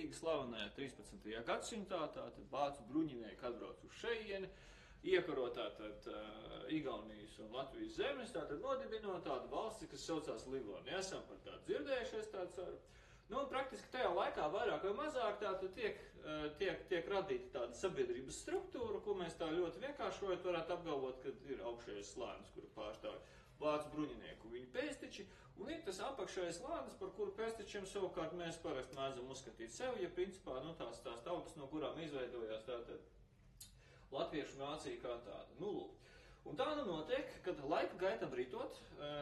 Rīga slavenajā 13. gadsimtā, tātad vācu bruņinieki atbrauc uz šeieni, iekaro tātad Igaunijas un Latvijas zemes, tātad nodibinot tādu valsti, kas saucās Livonija. Esam par tādu dzirdējušies tāds ar. Nu, praktiski tajā laikā vairāk vai mazāk tātad tiek radīta tāda sabiedrības struktūra, ko mēs tā ļoti vienkāršojot varētu apgalvot, ka ir augšējais slānis, kuru pārstāv vācu bruņinieku viņu pēsteči, un ir tas apakšējais slānis, par kuru pēstečiem savukārt mēs parasti mēdzam uzskatīt sevi, ja principā tās tautas, no kurām izveidojās tātad latviešu nācija kā tāda. Nu, lūk. Un tā notiek, kad laika gaitam ritot,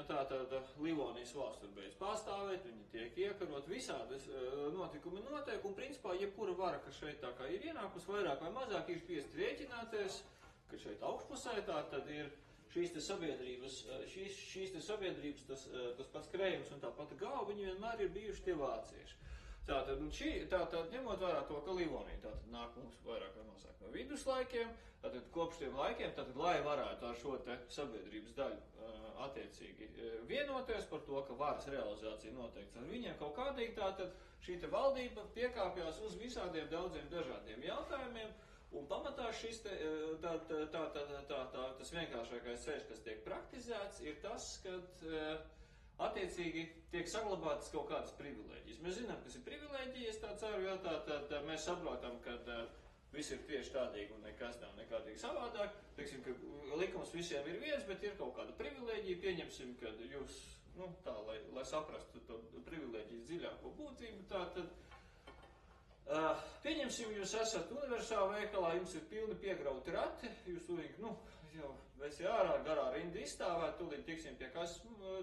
tātad Livonijas valsts beidz pastāvēt, viņi tiek iekarot, visādas notikumi notiek, un principā jebkura vara, kas šeit tā kā ir ienākus, vairāk vai mazāk ir spiest rēķināties, ka šeit augšpusē tātad ir šīs te sabiedrības, tas pats krējums un tā pati galva, viņi vienmēr ir bijuši tie vācieši. Tātad, ņemot vērā to, ka Livonija tātad nāk mums vairāk vai mazāk no viduslaikiem, tātad kopš tiem laikiem, tātad, lai varētu ar šo te sabiedrības daļu attiecīgi vienoties par to, ka varas realizācija noteikts ar viņiem kaut kādīgi, tātad šī te valdība piekāpjās uz visādiem daudziem dažādiem jautājumiem, un pamatā šis te, tas vienkāršākais ceļš, kas tiek praktizēts, ir tas, kad attiecīgi tiek saglabātas kaut kādas privilēģijas. Mēs zinām, kas ir privilēģijas, tā ceru, jo tā mēs saprotam, ka viss ir tieši tādīgi un nekas nav nekādīgi savādāk. Teiksim, ka likums visiem ir viens, bet ir kaut kāda privilēģija. Pieņemsim, ka jūs, tā, lai saprastu to privilēģijas dziļāko būtību, tātad pieņemsim, jūs esat universāla veikalā, jums ir pilni piegrauti rati, jūs tūlīt, jau vesi ārā, garā rinda izstāvēt, tūlīt tiksim pie kas,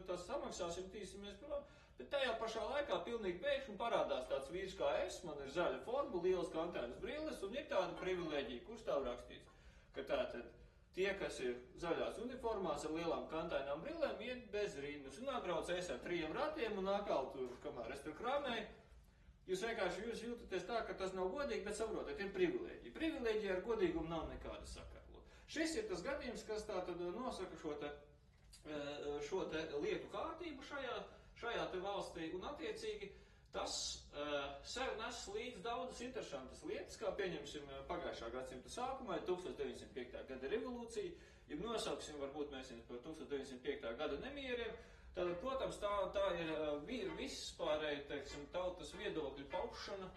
tas samaksāsim, tīsimies prom, bet tajā pašā laikā pilnīgi pēkšņi parādās tāds vīrs kā es, man ir zaļa forma, lielas kantēnas brilles, un ir tāda privilēģija, kur stāv rakstīts, ka tātad tie, kas ir zaļās uniformās ar lielām kantēnām brillēm, iet bez rindas, un atbrauc es ar 3 ratiem, un atkal tur, kamēr es tur krāmēju, jūs vienkārši jūtaties tā, ka tas nav godīgi, bet saprotat, ir privilēģija. Privilēģija ar godīgumu nav nekāda sakara. Šis ir tas gadījums, kas tātad nosaka šo te lietu kārtību šajā te valstī, un attiecīgi tas sev nes līdz daudzas interesantas lietas, kā pieņemsim pagājušā gadsimta sākumā, 1905. gada revolūcija, ja nosauksim varbūt mēs par 1905. gada nemieriem. Tātad, protams, tā ir vispārēji, teiksim, tautas viedokļu paušana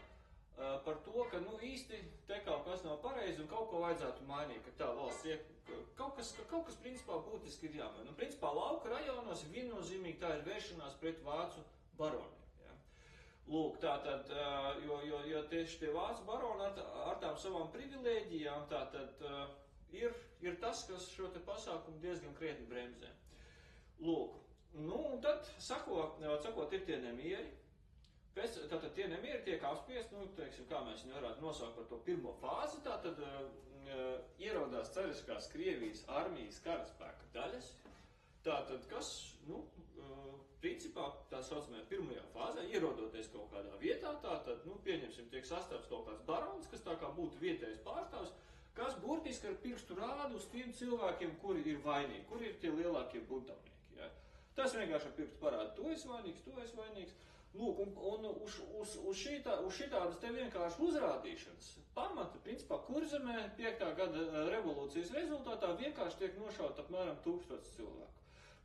par to, ka, īsti te kaut kas nav pareizi un kaut ko vajadzētu mainīt, ka tā valsts kaut kas principā būtiski ir jāmaina. Un, principā, lauka rajonos viennozīmīgi tā ir vēršanās pret vācu baroniem. Ja? Lūk, tātad, jo tieši tie vācu baroni ar tām savām privilēģijām, tātad ir tas, kas šo te pasākumu diezgan krietni bremzē. Lūk. Un tad, sakot, ir tie nemieri. Tātad tie nemieri tiek apspiesti, teiksim, kā mēs viņu varētu nosaukt par to pirmo fāzi, tātad ierodās cariskās Krievijas armijas karaspēka daļas. Tātad, kas, principā, tā saucamajā pirmajā fāzē, ierodoties kaut kādā vietā, tātad, pieņemsim, tiek sastāvs kaut kāds barons, kas tā kā būtu vietējais pārstāvs, kas burtiski ar pirkstu rādu uz tiem cilvēkiem, kuri ir vainīgi, kuri ir tie lielākie budavnieki. Ja? Tas vienkārši ar pirkstu parāda, tu esi vainīgs. Lūk, un uz šitādas te vienkārši uzrādīšanas pamata, principā, Kurzemē 5. gada revolūcijas rezultātā vienkārši tiek nošaut apmēram 1000 cilvēku.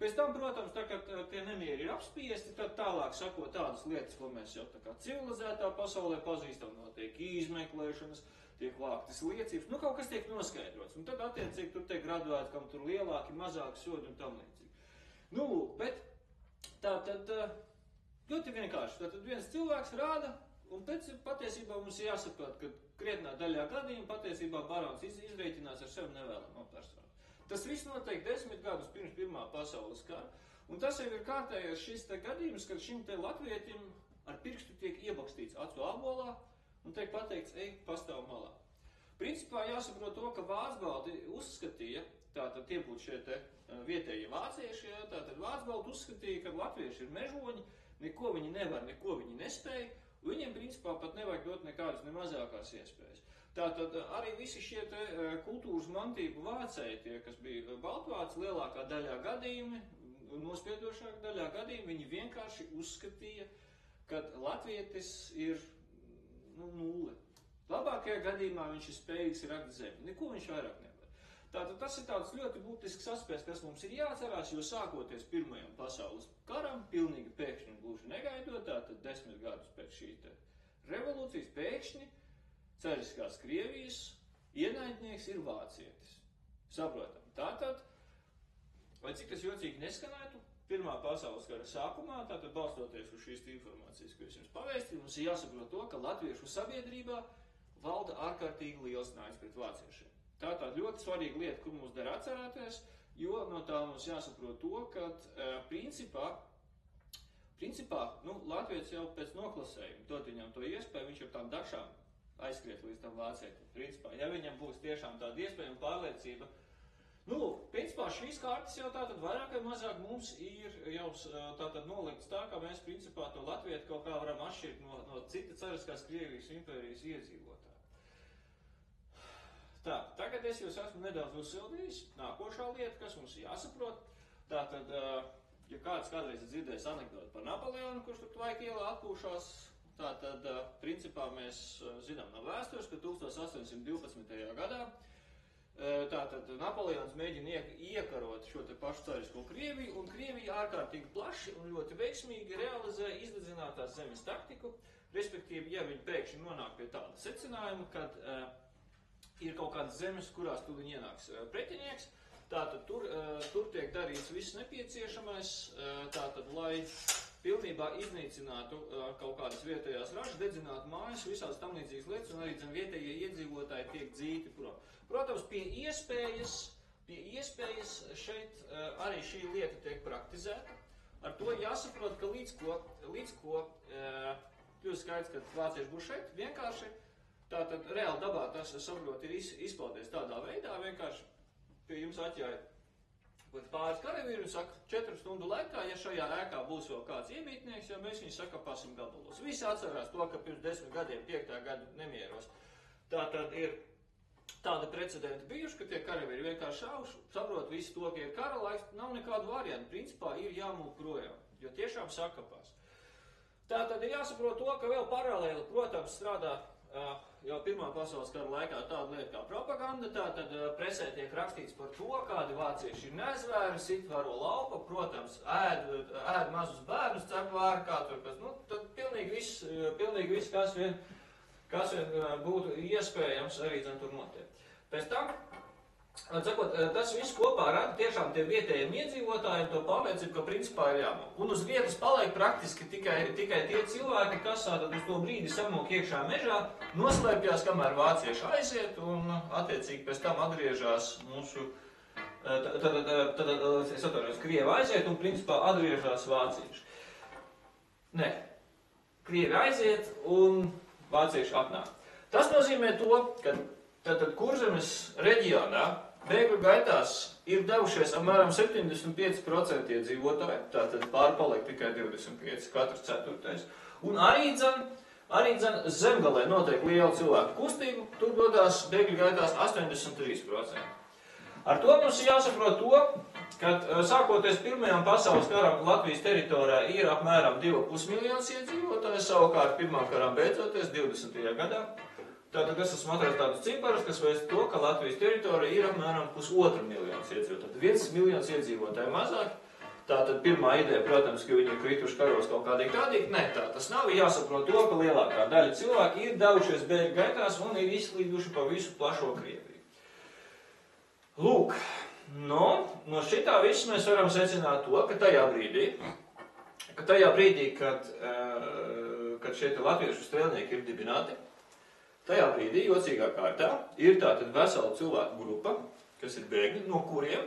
Pēc tam, protams, tā kā tie nemieri ir apspiesti, tad tālāk sako tādas lietas, ko mēs jau tā kā civilizētā pasaulē pazīstam, notiek izmeklēšanas, tiek vāktas liecības, kaut kas tiek noskaidrots, un tad attiecīgi tur tiek graduēti, kam tur lielāki, mazāki sodi un tam līdzīgi. Bet tā tad ļoti vienkārši. Tātad viens cilvēks rāda, un pēc patiesībā mums ir jāsaprot, ka krietnā daļā gadījumā patiesībā barons izrēķinās ar sevi nevēlamo personu. Tas viss notiek 10 gadus pirms Pirmā pasaules kara, un tas jau ir kārtējais šis te gadījums, kad šim te latvietim ar pirkstu tiek iebakstīts acu ābolā un tiek pateikts, ej, pastāv malā. Principā jāsaprot to, ka Vācbalti uzskatīja, tātad tie būtu šie te vietējie vācieši, tātad Vācbalti uzskatīja, ka latvieši ir mežoņi, neko viņi nevar, neko viņi nespēja, viņiem principā pat nevajag dot nekādas ne mazākās iespējas. Tātad arī visi šie te kultūras mantību vācēji, tie, kas bija baltvāci, lielākā daļā gadījumi, nospiedošākā daļā gadījumi, viņi vienkārši uzskatīja, ka latvietis ir Labākajā gadījumā viņš ir spējīgs rakt zemi. Neko viņš vairāk nevar. Tātad tas ir tāds ļoti būtisks aspekts, kas mums ir jāatcerās, jo sākoties Pirmajam pasaules karam, pilnīgi pēkšņi gluži negaidot, tātad 10 gadus pēc šīs revolūcijas pēkšņi cariskās Krievijas ienaidnieks ir vācietis. Saprotam. Tātad, vai cik tas jocīgi neskanētu, Pirmā pasaules kara sākumā, tātad balstoties uz šīs informācijas, ko es jums pavēstīju, mums ir jāsaprot to, ka latviešu sabiedrībā valda ārkārtīgi liels naids pret vāciešiem. Tā ir ļoti svarīga lieta, ko mums dara atcerēties, jo no tā mums jāsaprot to, ka principā latvietis jau pēc noklasējuma, dot viņam to iespēju, viņš ar tām dašām aizskriet līdz tam vācietim. Principā, ja viņam būs tiešām tāda iespēja un pārliecība, principā šīs kartas jau tātad vairāk vai mazāk mums ir jau tātad nolikts tā, ka mēs principā to latvietu kaut kā varam atšķirt no cita cariskās Krievijas impērijas iedzīvotāja. Tā, tagad es jūs esmu nedaudz uzsildījis. Nākošā lieta, kas mums jāsaprot, tātad, ja kāds kādreiz ir dzirdējis anekdoti par Napoleonu, kurš tur Tvaika ielā atpūšās, tātad, principā mēs zinām no vēstures, ka 1812. gadā tātad Napoleons mēģina iekarot šo te pašu carisko Krieviju, un Krievija ārkārtīgi plaši un ļoti veiksmīgi realizē izdedzinātās zemes taktiku, respektīvi, ja viņi pēkšņi nonāk pie tāda secinājuma, kad ir kaut kādas zemes, kurās tūlīt ienāks pretinieks, tātad tur tiek darīts viss nepieciešamais, tātad, lai pilnībā iznīcinātu kaut kādas vietējās ražas, dedzinātu mājas, visādas tam līdzīgas lietas, un arī vietējie iedzīvotāji tiek dzīti prom. Protams, pie iespējas šeit arī šī lieta tiek praktizēta. Ar to jāsaprot, ka līdz ko kļūst skaidrs, ka vācieši būs šeit, vienkārši tātad reāli dabā tas, saprot, ir izpaudies tādā veidā, vienkārši pie jums atļauj pāris karavīri un saka, 4 stundu laikā, ja šajā ēkā būs vēl kāds iemītnieks, ja mēs viņu sakapāsim gabalos. Visi atcerās to, ka pirms 10 gadiem, 5. gadu nemieros, tātad ir tāda precedenta bijuši, ka tie karavīri vienkārši saprot visu to, ka ir kara laiks, nav nekādu variantu, principā ir jāmūk projām, jo tiešām sakapās. Tātad ir jāsaprot to, ka vēl paralēli, protams, strādā jau Pirmā pasaules kara laikā tāda lieta kā propaganda, tātad presē tiek rakstīts par to, kādi vācieši ir nezvēri, sitvaro laupa, protams, ēd mazus bērnus, cep vāri, kā tur pēc, tad pilnīgi viss, kas vien būtu iespējams arī tur notiek. Pēc tam, sakot, tas viss kopā rada tiešām tie vietējiem iedzīvotājiem to pārliecību, ka principā ir jāmok. Un uz vietas paliek praktiski tikai tie cilvēki, kas tātad uz to brīdi samok iekšā mežā, noslēpjās, kamēr vācieši aiziet, un attiecīgi pēc tam atgriežās mūsu, es atvainojos, Krievi aiziet, un principā atgriežās vācieši. Nē, Krievi aiziet, un vācieši atnāk. Tas nozīmē to, ka tātad Kurzemes reģionā bēgļu gaitās ir devušies apmēram 75% iedzīvotāji, tātad pārpaliek tikai 25, katrs ceturtais. Un arī dzen Zemgalē notiek liela cilvēku kustība, tur dodās bēgļu gaitās 83%. Ar to mums ir jāsaprot to, ka sākoties Pirmajam pasaules karam Latvijas teritorijā ir apmēram 2,5 miljonus iedzīvotāju, savukārt Pirmā karam beidzoties 20. gadā. Tātad es esmu atrast tādus ciparus, kas vēst to, ka Latvijas teritorija ir apmēram 1,5 miljonus iedzīvotāju. Tad 1 miljons iedzīvotāju mazāk. Tātad pirmā ideja, protams, ka viņi ir krituši karos kaut kādīgi. Nē, tā tas nav. Jāsaprot to, ka lielākā daļa cilvēki ir devušies bēgļu gaitās un ir izslīduši pa visu plašo Krieviju. Lūk, no šitā viss mēs varam secināt to, ka tajā brīdī, kad šie latviešu strēlnieki ir dibināti, tajā brīdī, jocīgā kārtā, ir tātad vesela cilvēku grupa, kas ir bēgļi, no kuriem,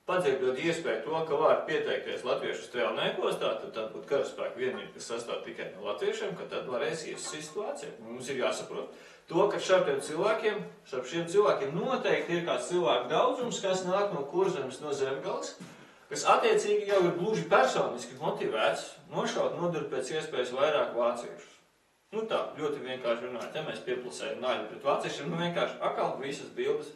padzirdot iespēju to, ka var pieteikties latviešu strēlniekos, tātad būtu karaspēka vienība, kas sastāv tikai no latviešiem, ka tad varēs iesist situāciju. Mums ir jāsaprot to, ka starp šiem cilvēkiem noteikti ir kāds cilvēku daudzums, kas nāk no Kurzemes, no Zemgales, kas attiecīgi jau ir gluži personiski motivēts nošaut, nodurt pēc iespējas vairāk vāciešus. Tā, ļoti vienkārši runājot, ja mēs pieplusējam naidu pret vāciešiem, vienkārši akal visas bildes,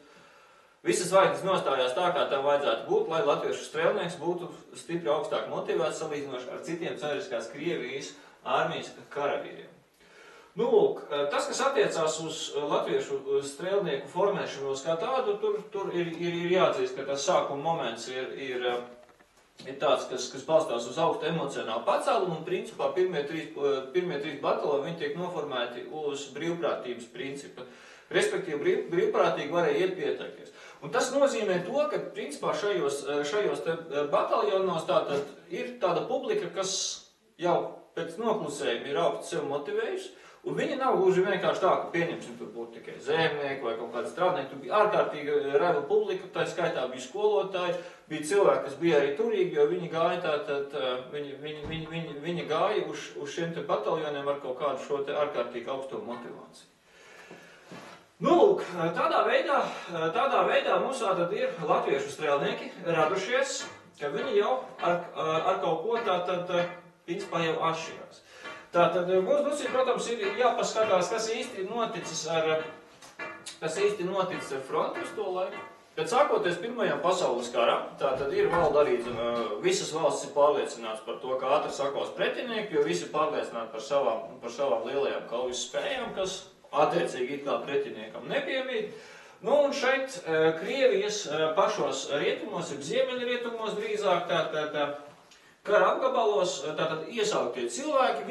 visas zvaigznes nostājās tā, kā tam vajadzētu būt, lai latviešu strēlnieks būtu stipri augstāk motivēts salīdzinoši ar citiem cariskās Krievijas armijas karavīriem. Nu, lūk, tas, kas attiecās uz latviešu strēlnieku formēšanos kā tādu, tur ir jāatzīst, ka tas sākuma moments ir tāds, kas balstās uz augstu emocionālu pacēlumu, un principā pirmie trīs bataljoni, viņi tiek noformēti uz brīvprātības principa. Respektīvi, brīvprātīgi varēja iet pieteikties. Un tas nozīmē to, ka principā šajos bataljonos tātad ir tāda publika, kas jau pēc noklusējuma ir augstu sev motivējusi, un viņi nav gluži vienkārši tā, ka pieņemsim, tur būtu tikai zemnieki vai kaut kādi strādnieki. Tur bija ārkārtīgi reva publika, tā skaitā bija skolotāji, bija cilvēki, kas bija arī turīgi, jo viņi gāja viņi gāja uz šiem te bataljoniem ar kaut kādu šo te ārkārtīgi augsto motivāciju. Nu, lūk, tādā veidā mums tātad ir latviešu strēlnieki radušies, ka viņi jau ar kaut ko tātad, principā jau atšķirās. Tātad mums, protams, ir jāpaskatās, kas īsti noticis ar fronti uz to laiku. Kad sākoties Pirmajam pasaules karam, tātad ir valda arī, visas valstis ir pārliecināts par to, ka ātri sakos pretinieki, jo visi ir pārliecināti par savām lielajām kaujas spējām, kas attiecīgi it kā pretiniekam nepiemīt. Nu, un šeit Krievijas pašos rietumos, ir ziemeļrietumos drīzāk, kara apgabalos, tātad iesauktie cilvēki,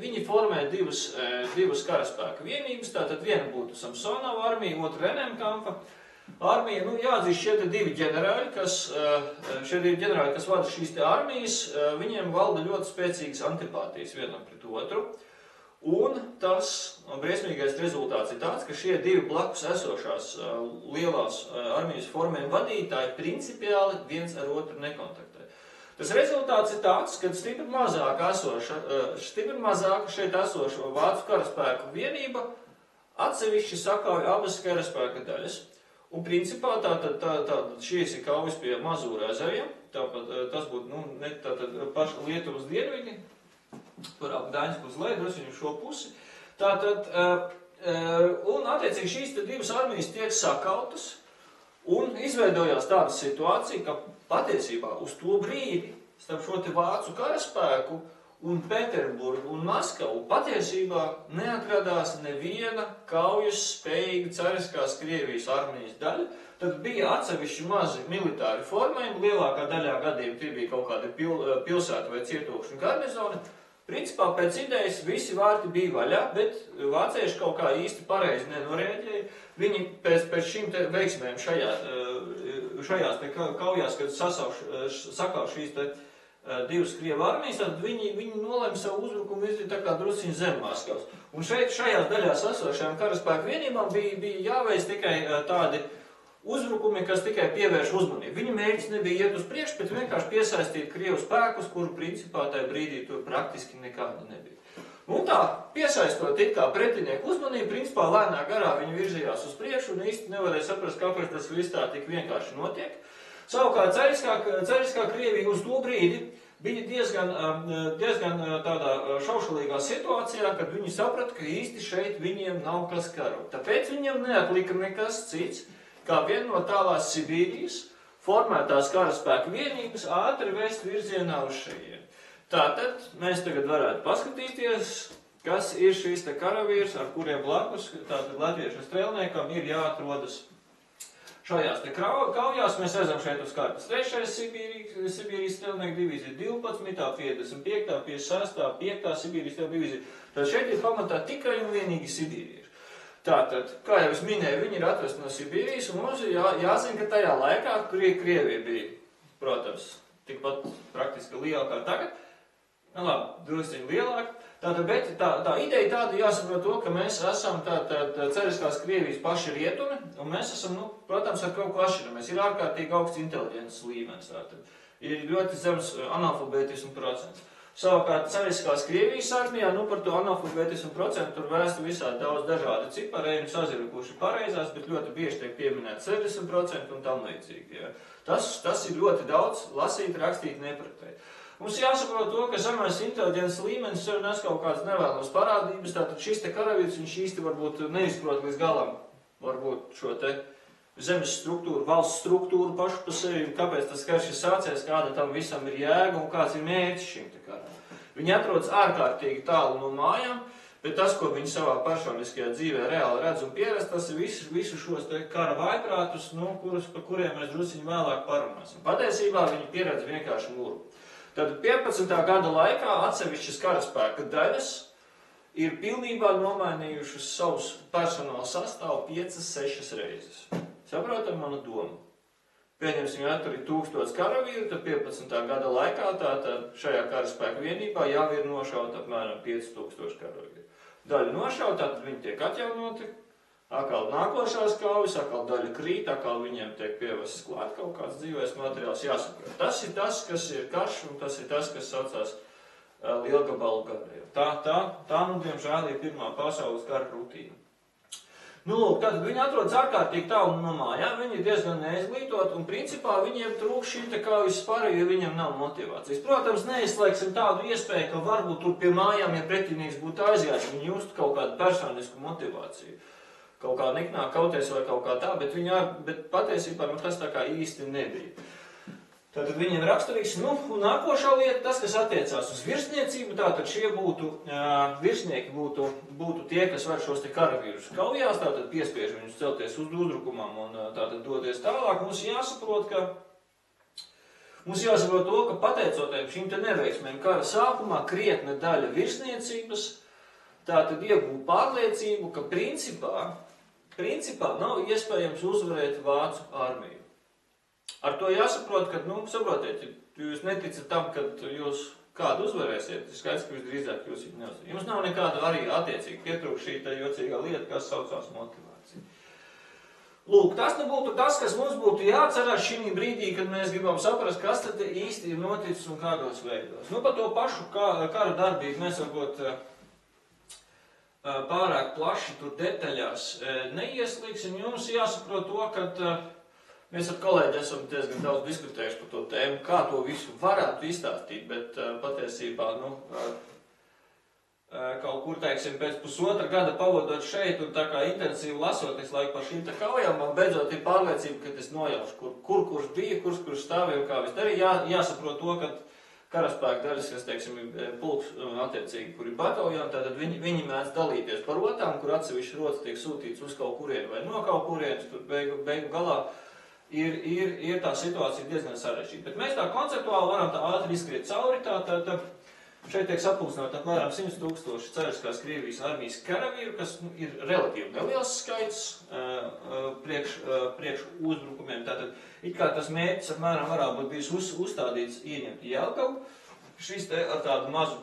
viņi formē divas karaspēka vienības, tātad viena būtu Samsonova armija, otra Rennenkampfa armija. Nu, jāatzīst, šie divi ģenerāļi, kas vada šīs te armijas, viņiem valda ļoti spēcīgas antipātijas vienam pret otru. Un tas briesmīgais rezultāts ir tāds, ka šie divi blakus esošās lielās armijas formējuma vadītāji principiāli viens ar otru nekontaktē. Tas rezultāts ir tāds, ka stipri mazāka šeit esošo vācu karaspēku vienība atsevišķi sakauj abas karaspēka daļas. Un principā šīs ir kaujas pie Mazūra ezeriem, tāpat tas būtu, paši Lietuvas dienvidi, par ap Daņsku uz leju, drusku uz šo pusi. Tātad, un attiecīgi šīs divas armijas tiek sakautas, un izveidojās tāda situācija, ka patiesībā uz to brīdi starp šo te vācu karaspēku un Pēterburgu un Maskavu patiesībā neatradās neviena kaujas spējīga cariskās Krievijas armijas daļa. Tad bija atsevišķi mazi militāri formējumi, lielākā daļā gadījumā tie bija kaut kādi pilsētu vai cietokšņu garnizoni. Principā pēc idejas visi vārti bija vaļā, bet vācieši kaut kā īsti pareizi nenorēģēja. Viņi pēc šīm te veiksmēm šajās te kaujās, kad sakauj šīs te divas Krievu armijas, tad viņi nolēma savu uzbrukumu virzīt tā kā drusciņu zem Maskavas. Un šajās daļās esošajām karaspēku vienībām bija jāveic tikai tādi uzbrukumi, kas tikai pievērš uzmanību. Viņa mērķis nebija iet uz priekšu, bet vienkārši piesaistīt Krievu spēkus, kuru principā tajā brīdī tur praktiski nekāda nebija. Un tā, piesaistot it kā pretinieku uzmanību, principā lēnā garā viņi virzījās uz priekšu un īsti nevarēja saprast, kāpēc tas viss tā tik vienkārši notiek. Savukārt cariskā Krievija uz to brīdi bija diezgan tādā šaušalīgā situācijā, kad viņi saprata, ka īsti šeit viņiem nav kas karot. Tāpēc viņiem neatlika nekas cits, kā viena no tālās Sibīrijas formētās karaspēku vienības ātri vest virzienā uz šejieni. Tātad mēs tagad varētu paskatīties, kas ir šīs te karavīrs, ar kuriem blakus, tātad latviešu strēlniekam ir jāatrodas šajās te kaujās. Mēs redzam šeit uz kartas 3. Sibīrijas strēlnieku divīzija, 12., 55., 56., 5. Sibīrijas strēlnieku divīzija. Tad šeit ir pamatā tikai un vienīgi Sibīrieši. Tātad, kā jau es minēju, viņi ir atvesti no Sibīrijas, un mums ir jāzina, ka tajā laikā Krievija bija, protams, tikpat praktiski liela kā tagad. Nu labi, drusciņi lielāk. Tātad, bet tā ideja tāda jāsaprot to, ka mēs esam cariskās Krievijas paši rietumi, un mēs esam, protams, ar kaut ko atšķiramies. Ir ārkārtīgi augsts inteliģences līmenis, tātad. Ir ļoti zems analfabētismu procents. Savukārt cariskās Krievijas armijā, par to analfabētismu procentu tur vēstu visādi daudz dažādi ciparēni, sazirukuši pareizās, bet ļoti bieži tiek pieminēt 60% un tam līdzīgi. Ja. Tas ir ļoti daudz lasīt, rakstīt, nepratēt. Mums jāsaprot to, ka zemais inteliģences līmenis sev nes kaut kādas nevēlamas parādības, tātad šis te karavīrs, viņš īsti varbūt neizprot līdz galam, varbūt šo te zemes struktūru, valsts struktūru pašu pa sevi, kāpēc tas karš ir sācies, kāda tam visam ir jēga un kāds ir mērķis šim te karam. Viņi atrodas ārkārtīgi tālu no mājām, Bet tas, ko viņi savā personiskajā dzīvē reāli redz un pieredz, tas ir visu šos te kara vājprātus, par kuriem mēs drusciņi vēlāk parunāsim. Patiesībā viņi pieredz vienkārši muru. Tad 15. gada laikā atsevišķas karaspēka daļas ir pilnībā nomainījušas savus personāla sastāvu 5-6 reizes. Saprotam manu domu? Pieņemsim, ja tur ir 1000 karavīru, tad 15. gada laikā tātad šajā karaspēka vienībā jau ir nošauta apmēram 5000 karavīru. Daļa nošauta, tad viņi tiek atjaunoti, atkal nākošās kaujas, atkal daļa krīt, atkal viņiem tiek pievests klāt kaut kāds dzīvais materiāls jāsaprot. Tas ir tas, kas ir karš, un tas ir tas, kas saucās lielgabalu garē. Tā nu, diemžēl, ir Pirmā pasaules kara rutīna. Nu, lūk, tad viņi atrodas ārkārtīgi tālu no mājām, viņi ir diezgan neizglītoti, un principā viņiem trūkst šī tā kā vispār, jo viņiem nav motivācijas. Protams, neizslēgsim tādu iespēju, ka varbūt tur pie mājām, ja pretinieks būtu aizjāts, viņi just kaut kādu personisku motivāciju. Kaut kā niknāk kauties vai kaut kā tā, bet patiesībā tas tā kā īsti nebija. Tātad viņiem raksturīgs, un nākošā lieta, tas, kas attiecās uz virsniecību, tātad šie virsnieki būtu tie, kas var šos te karavīrus kaujās, tātad piespiež viņus celties uz uzbrukumam un tātad doties tālāk. Mums jāsaprot to, ka pateicoties šīm te neveiksmēm kara sākumā, krietna daļa virsniecības tātad iegūta pārliecību, ka principā nav iespējams uzvarēt Vācu armiju. Ar to jāsaprot, ka, saprotiet, ja jūs neticat tam, ka jūs kādu uzvarēsiet, ir skaidrs, ka visdrīzāk jūs viņu neuzvarēsiet. Jums nav nekāda arī attiecīgi pietrūkst šī tā jocīgā lieta, kas saucās motivācija. Lūk, tas nebūtu tas, kas mums būtu jāatcerās šī brīdī, kad mēs gribam saprast, kas tad īsti ir noticis un kādos veidos. Par to pašu kara darbību mēs varbūt pārāk plaši tur detaļās neieslīgsim. Jums jāsaprot to, ka mēs ar kolēģi esam diezgan daudz diskutējuši par to tēmu, kā to visu varētu izstāstīt, bet patiesībā, kaut kur, teiksim, pēc pusotra gada pavadot šeit un tā kā intensīvi lasot visu laiku par šīm tā kaujām, man beidzot ir pārliecība, ka es nojaušu, kurš bija, kurš stāvēja un kā viss darīja. Jāsaprot to, ka karaspēka daļas, kas, teiksim, ir pulks attiecīgi, kur ir bataljoni, tātad viņi mēdz dalīties par rotām, kur atsevišķi rotas tiek sūtīts uz kaut kurien vai no kaut kurienes, tur beigu galā. Ir tā situācija diezgan sarežģīta. Bet mēs tā konceptuāli varam tā ātri izskriet cauri. Šeit tiek sapulcināti apmēram 100 000 cariskās Krievijas armijas karavīru, kas ir relatīvi neliels skaits priekš uzbrukumiem. Tātad, it kā tas mērķis apmēram varētu būt bijis uzstādīts ieņemt Jelgavu. Šis te ar tādu mazu,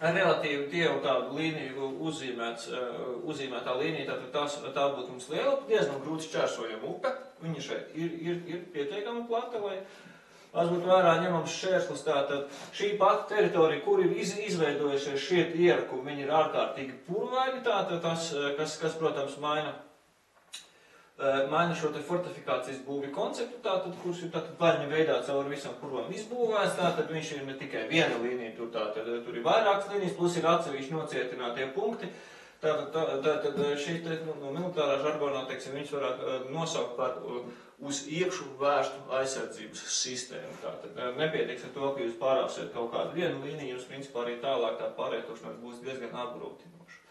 relatīvi tievu tādu līniju uzzīmētā līnija, tātad tā būtu mums liela, diezgan grūti šķērsojama upe. Viņa šeit ir pietiekama plata, lai būtu vērā ņemams šķērslis. Tātad šī pati teritorija, kur ir izveidojušies šie ierakumi, viņi ir ārkārtīgi purvaini, tātad tas, kas protams, maina šo te fortifikācijas būvi konceptu, tātad, kurš ir vaļņa veidā cauri visam purvam izbūvēts, tātad viņš ir ne tikai viena līnija, tur ir vairākas līnijas, plus ir atsevišķi nocietinātie punkti. Tātad šīs no militārā žargonā, teiksim, viņas varētu nosaukt par uz iekšu vērstu aizsardzības sistēmu. Tātad nepietiks ar to, ka jūs pārāsiet kaut kādu vienu līniju, jums principā arī tālāk tā pārvietošanās būs diezgan apgrūtinoša.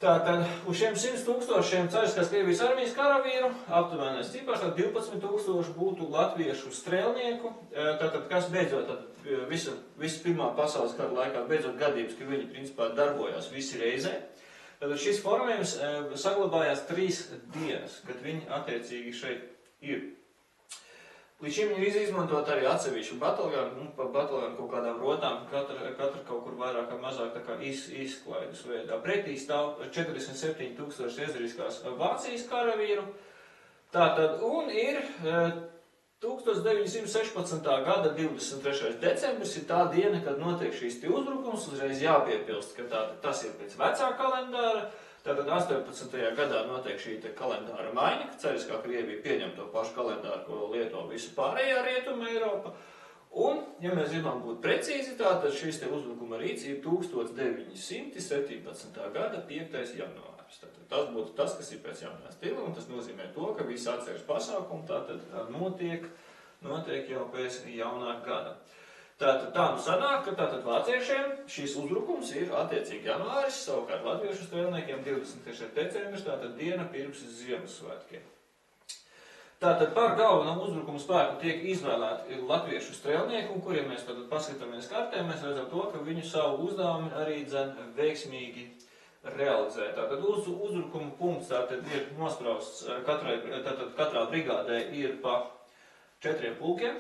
Tātad uz šiem 100 000 cariskās Krievijas armijas karavīru, aptuvenais cipars, 12 000 būtu latviešu strēlnieku, tātad kas beidzot visu Pirmā pasaules kara laikā beidzot gadījums, ka viņi principā darbojās visi reizē. Tātad šis formējums saglabājās 3 dienas, kad viņi attiecīgi šeit ir. Līdz šim viņi izmantot arī atsevišķu bataljonu, pa bataljonu kaut kādām rotām, katra kaut kur vairāk vai mazāk tā kā izklaidus veidā. Pretī stāv 47 000 iezariskās Vācijas karavīru. Tātad, un ir 1916. gada 23. decembris ir tā diena, kad notiek šīs uzbrukums, uzreiz jāpiepilst, ka tas ir pēc vecā kalendāra. Tātad 18. gadā notiek šī kalendāra maiņa, ka cariskā Krievija pieņem to pašu kalendāru, ko lieto visa pārējā Rietuma Eiropa. Un, ja mēs gribam būt precīzi, tātad šīs uzbrukuma rīts ir 1917. gada 5. janvāris. Tātad tas būtu tas, kas ir pēc jaunā stila, un tas nozīmē to, ka visi atsevišķi pasākumi tātad notiek jau pēc jaunā gada. Tātad tā nu sanāk, ka tātad vāciešiem šīs uzbrukums ir attiecīgi janvāris, savukārt latviešu strēlniekiem 23. decembris, tātad diena pirms Ziemassvētkiem. Tātad par galveno uzbrukumu spēku tiek izvēlēti latviešu strēlnieki, un kuriem mēs tātad paskatāmies kartē, mēs redzam to, ka viņu savu uzdevumu arī veiksmīgi realizē. Tātad uzbrukuma punkts tātad ir nosprausts katrā brigādē ir pa 4 pulkiem.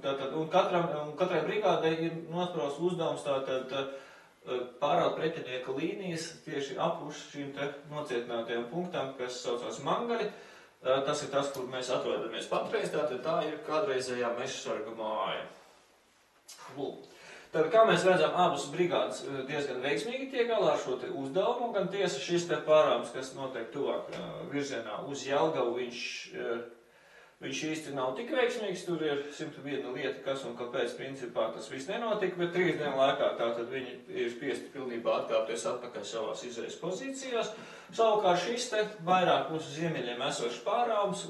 Tātad, un katrai brigādē ir nosprausts uzdevums tātad pāraut pretinieka līnijas tieši ap uz šīm te nocietinātajām punktām, kas saucās Mangaļi. Tas ir tas, kur mēs atrodamies patreiz, tātad tā ir kādreizējā mežsarga māja. Lūk. Tad, kā mēs redzam, abas brigādes diezgan veiksmīgi tiek galā ar šo te uzdevumu, gan tiesa šis te pārāms, kas notiek tuvāk virzienā uz Jelgavu, viņš īsti nav tik veiksmīgs, tur ir 101 lieta, kas un kāpēc principā tas viss nenotika, bet 3 dienu laikā tātad viņi ir spiesti pilnībā atkāpties atpakaļ savās izējas pozīcijās. Savukārt šis te vairāk uz ziemeļiem esošs pārāms,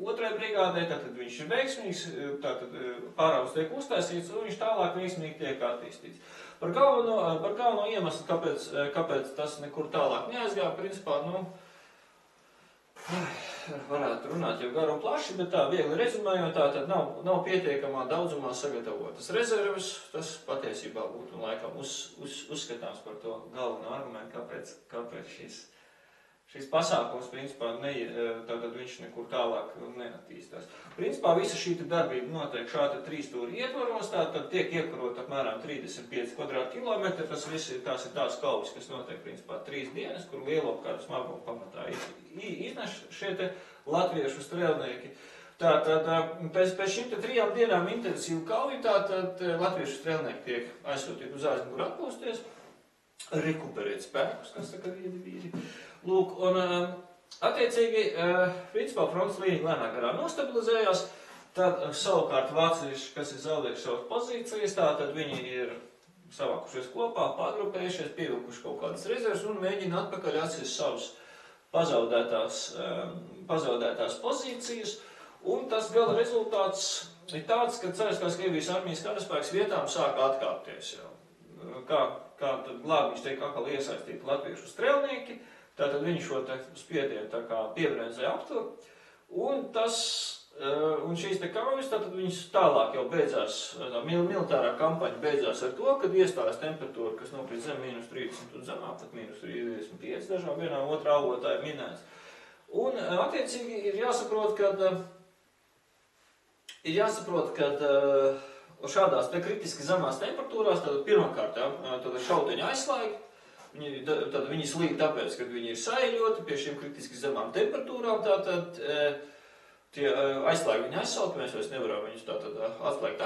otrai brigādē, tātad viņš ir veiksmīgs, tātad pārāms tiek uztaisīts un viņš tālāk veiksmīgi tiek attīstīts. Par galveno iemeslu, kāpēc tas nekur tālāk neaizgāja, principā, varētu runāt jau garu un plaši, bet tā viegli rezumējot, tā tad nav pietiekamā daudzumā sagatavotas rezerves. Tas patiesībā būtu laikam uzskatāms par to galveno argumentu, kāpēc šis pasākums, principā, tātad viņš nekur tālāk neattīstās. Principā visa šī darbība notiek šāda 3 stūri ietvaros, tātad tiek iekarot apmēram 35 kvadrātkilometri. Tās ir tās kaujas, kas notiek, principā, 3 dienas, kur lielopkārt smagumu pamatā izneš šie te latviešu strēlnieki. Tātad pēc šīm 3 dienām intensīvu kauju, tātad latviešu strēlnieki tiek aizsūtīti uz aizmuguri atpūsties, rekuperēt spēkus, kas saka vīri. Lūk, un attiecīgi, principā fronts līnija lēnāk garā nostabilizējās, tad savukārt vācieši, kas ir zaudējuši savas pozīcijas, tātad viņi ir savākušies kopā, pagrupējušies, pievilkuši kaut kādas rezerves un mēģina atpakaļ atsist savas pazaudētās pozīcijas, un tas gala rezultāts ir tāds, ka Cariskās Krievijas armijas karaspēks vietām sāka atkāpties jau. Kā tad glābiņš tiek atkal iesaistīti latviešu strēlnieki, tātad viņi šo te spiedienu tā kā piebremzē aptur, un šīs te kaujas, tātad viņas tālāk jau beidzās, militārā kampaņa beidzās ar to, kad iestājas temperatūra, kas nokrīt zem -30 un zemāk, pat -35 dažām vienā otrā avotā ir minēts. Un attiecīgi ir jāsaprot, ka šādās te kritiski zemās temperatūrās, tad pirmkārt, tad šauteņi aizslēga. Viņi slīd tāpēc, ka viņi ir saeļoti pie šīm kritiski zemām temperatūrām, tātad tie aizslēgi viņi aizsaukt, mēs vairs nevaram viņus tātad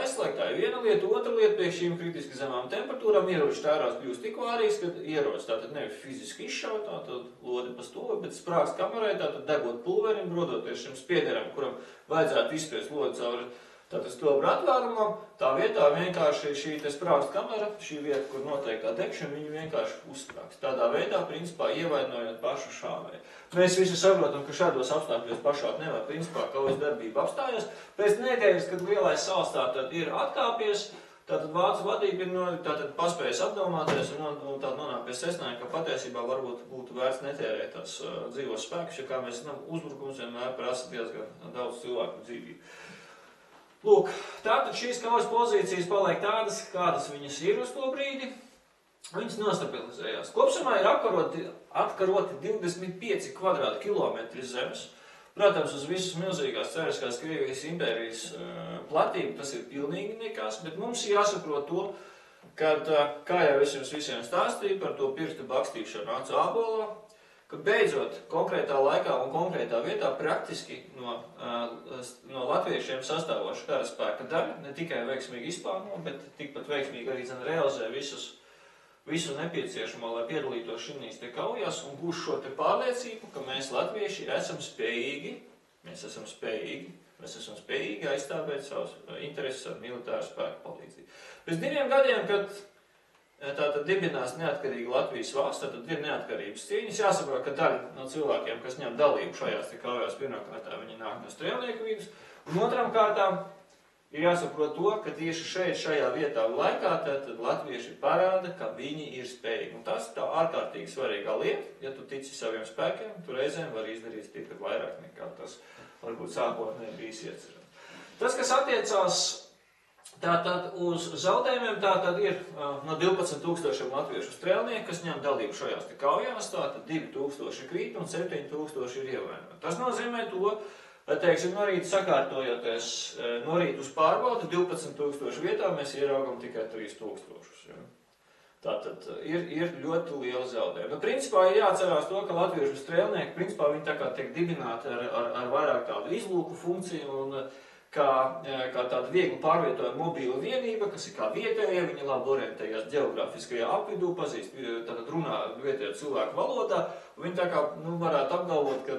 aizslēgt, tā ir viena lieta. Otra lieta, pie šīm kritiski zemām temperatūrām ieroču tērās kļūst tik vārīgs, ka ierocis tātad nevis fiziski izšaut, tātad lodi pa stūri, bet sprākst kamerai, tātad degot pulverim, rodoties šim spiederam, kuram vajadzētu izspiest lodi cauri tātad stobra atvērumam, tā vietā vienkārši šī te sprākst kamera, šī vieta, kur notiek tā degšana, viņu vienkārši uzsprākst. Tādā veidā, principā, ievainojot pašu šāvēju. Mēs visi saprotam, ka šādos apstākļos pašāt nevar, principā, kaujas darbība apstājās. Pēc nedēļas, kad lielais sals tātad ir atkāpies, tātad vācu vadība ir tātad paspējis apdomāties un tātad nonāk pie secinājuma, ka patiesībā varbūt būtu vērts netērēt tās dzīvos spēkus, jo, kā mēs zinām, uzbrukums vienmēr prasa diezgan daudz cilvēku dzīvību. Lūk, tātad šīs kaujas pozīcijas paliek tādas, kādas viņas ir uz to brīdi. Viņas nostabilizējās. Kopsumā ir atkaroti 25 kvadrātkilometri zemes. Protams, uz visas milzīgās Cariskās Krievijas impērijas platību tas ir pilnīgi nekas, bet mums jāsaprot to, ka, kā jau es jums visiem stāstīju par to pirkstu bakstīšanu acu ābolā, ka beidzot konkrētā laikā un konkrētā vietā praktiski no latviešiem sastāvoša karaspēka daļa ne tikai veiksmīgi izplāno, bet tikpat veiksmīgi arī realizē visu nepieciešamo, lai piedalītos šīs te kaujās un gūs šo te pārliecību, ka mēs latvieši esam spējīgi aizstāvēt savus intereses ar militāru spēku palīdzību. Pēc 2 gadiem, kad tātad dibinās neatkarīga Latvijas valsts, tad ir neatkarības cīņas. Jāsaprot, ka daļa no cilvēkiem, kas ņem dalību šajās te kaujās, pirmkārt viņi nāk no strēlnieku vidus, un otram kārtām ir jāsaprot to, ka tieši šeit, šajā vietā un laikā, tad latvieši parāda, ka viņi ir spējīgi. Un tas ir tā ārkārtīgi svarīgā lieta. Ja tu tici saviem spēkiem, tu reizēm var izdarīt stipri vairāk nekā tas varbūt sākotnēji bijis iecerēts. Tas, kas attiecās tātad uz zaudējumiem, tātad ir no 12,000 latviešu strēlnieku, kas ņem dalību šajās te kaujās, tātad 2,000 krīt un 7,000 ir ievainoti. Tas nozīmē to, teiksim, no rīta sakārtojoties, no rīta uz pārbaudi 12,000 vietā mēs ieraugam tikai 3,000. Ja? Tātad ir ļoti liela zaudējuma. Nu, principā ir jāatcerās to, ka latviešu strēlnieki, principā viņi tā kā tiek dibināti ar vairāk tādu izlūku funkciju un kā tāda viegli pārvietojama mobīla vienība, kas ir kā vietējie, viņi labi orientējās ģeogrāfiskajā apvidū, pazīst, tātad runā vietējo cilvēku valodā, un viņi tā kā, varētu apgalvot, ka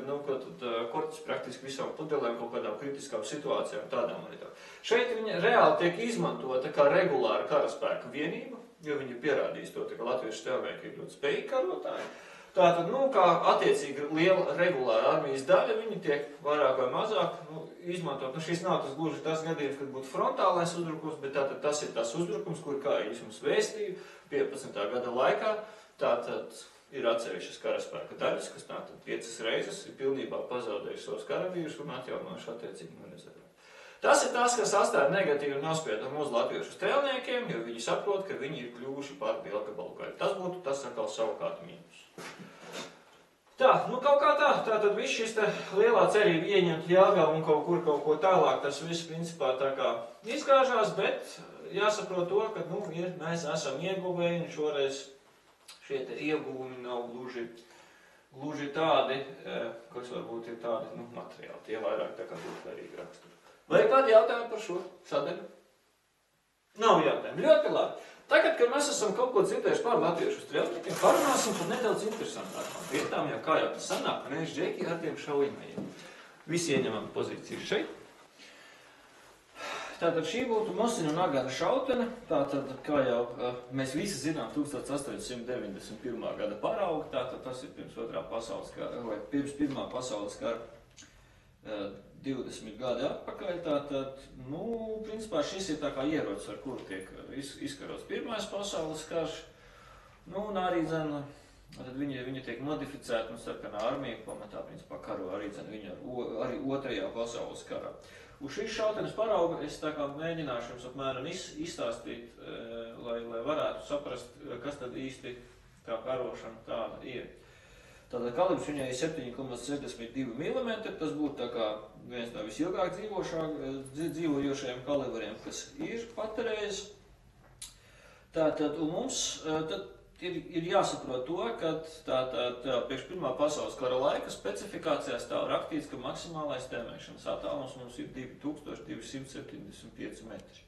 korķis praktiski visām pudelēm kaut kādām kritiskām situācijām tādām arī tā. Šeit viņi reāli tiek izmantota kā regulāra karaspēka vienība, jo viņi pierādīs to, ka latviešu strēlnieki ir ļoti spējīgi karotāji. Tātad, kā attiecīgi liela regulāra armijas daļa, viņi tiek vairāk vai mazāk izmantot. Šis nav tas gluži tas gadījums, kad būtu frontālais uzbrukums, bet tātad tas ir tas uzbrukums, kur, kā es jums vēstīju, 15. gada laikā, tātad ir atsevišķas karaspēka daļas, kas tātad 5 reizes ir pilnībā pazaudējuši savus karavīrus un atjaunojuši attiecīgi no rezervēm. Tas ir tas, kas atstāja negatīvu nospiedumu uz latviešu strēlniekiem, jo viņi saprot, ka viņi ir kļuvuši par lielgabalu gaļu. Tas būtu tas atkal savukārt mīnus. Tā, kaut kā tā. Tātad viss šis te lielā cerība ieņemt Jelgavu un kaut ko tālāk, tas viss principā tā kā izgāžās, bet jāsaprot to, ka, mēs esam ieguvēji un šoreiz šie te ieguvumi nav gluži tādi, kas varbūt ir tādi, materiāli. Tie vairāk tā kā būtvērīgi raksturi. Vai ir kādi jautājumi par šo sadaļu? Nav jautājumu. Ļoti labi. Tagad, kad mēs esam kaut ko dzirdējuši par latviešu strēlniekiem, parunāsim par nedaudz interesantākām vietām, jo kā jau tas sanāk, mēs džeki ar tiem šaujamajiem. Visi ieņemam pozīciju šeit. Tātad šī būtu Mosiņu un Agara šautene. Tātad, kā jau mēs visi zinām, 1891. gada parauga, tātad tas ir pirms Otrā pasaules kara, vai pirms Pirmā pasaules kara 20 gadi atpakaļ, tātad, principā šis ir tā kā ierocis, ar kuru tiek izkarots Pirmais pasaules karš, un arī, tad viņi tiek modificēti un sarkanā armija pamatā, principā, karo arī, arī Otrajā pasaules karā. Uz šīs šautenes parauga es tā kā mēģināšu jums apmēram izstāstīt, lai varētu saprast, kas tad īsti tā karošana tāda ir. Tātad kalibrs viņai ir 7,72 mm, tas būtu tā kā viens no visilgāk dzīvojošajiem kalibriem, kas ir patreiz. Tātad, un mums ir jāsaprot to, ka priekš Pirmā pasaules kara laika specifikācijā stāv rakstīts, ka maksimālais tēmēšanas attālums mums ir 2275 metri.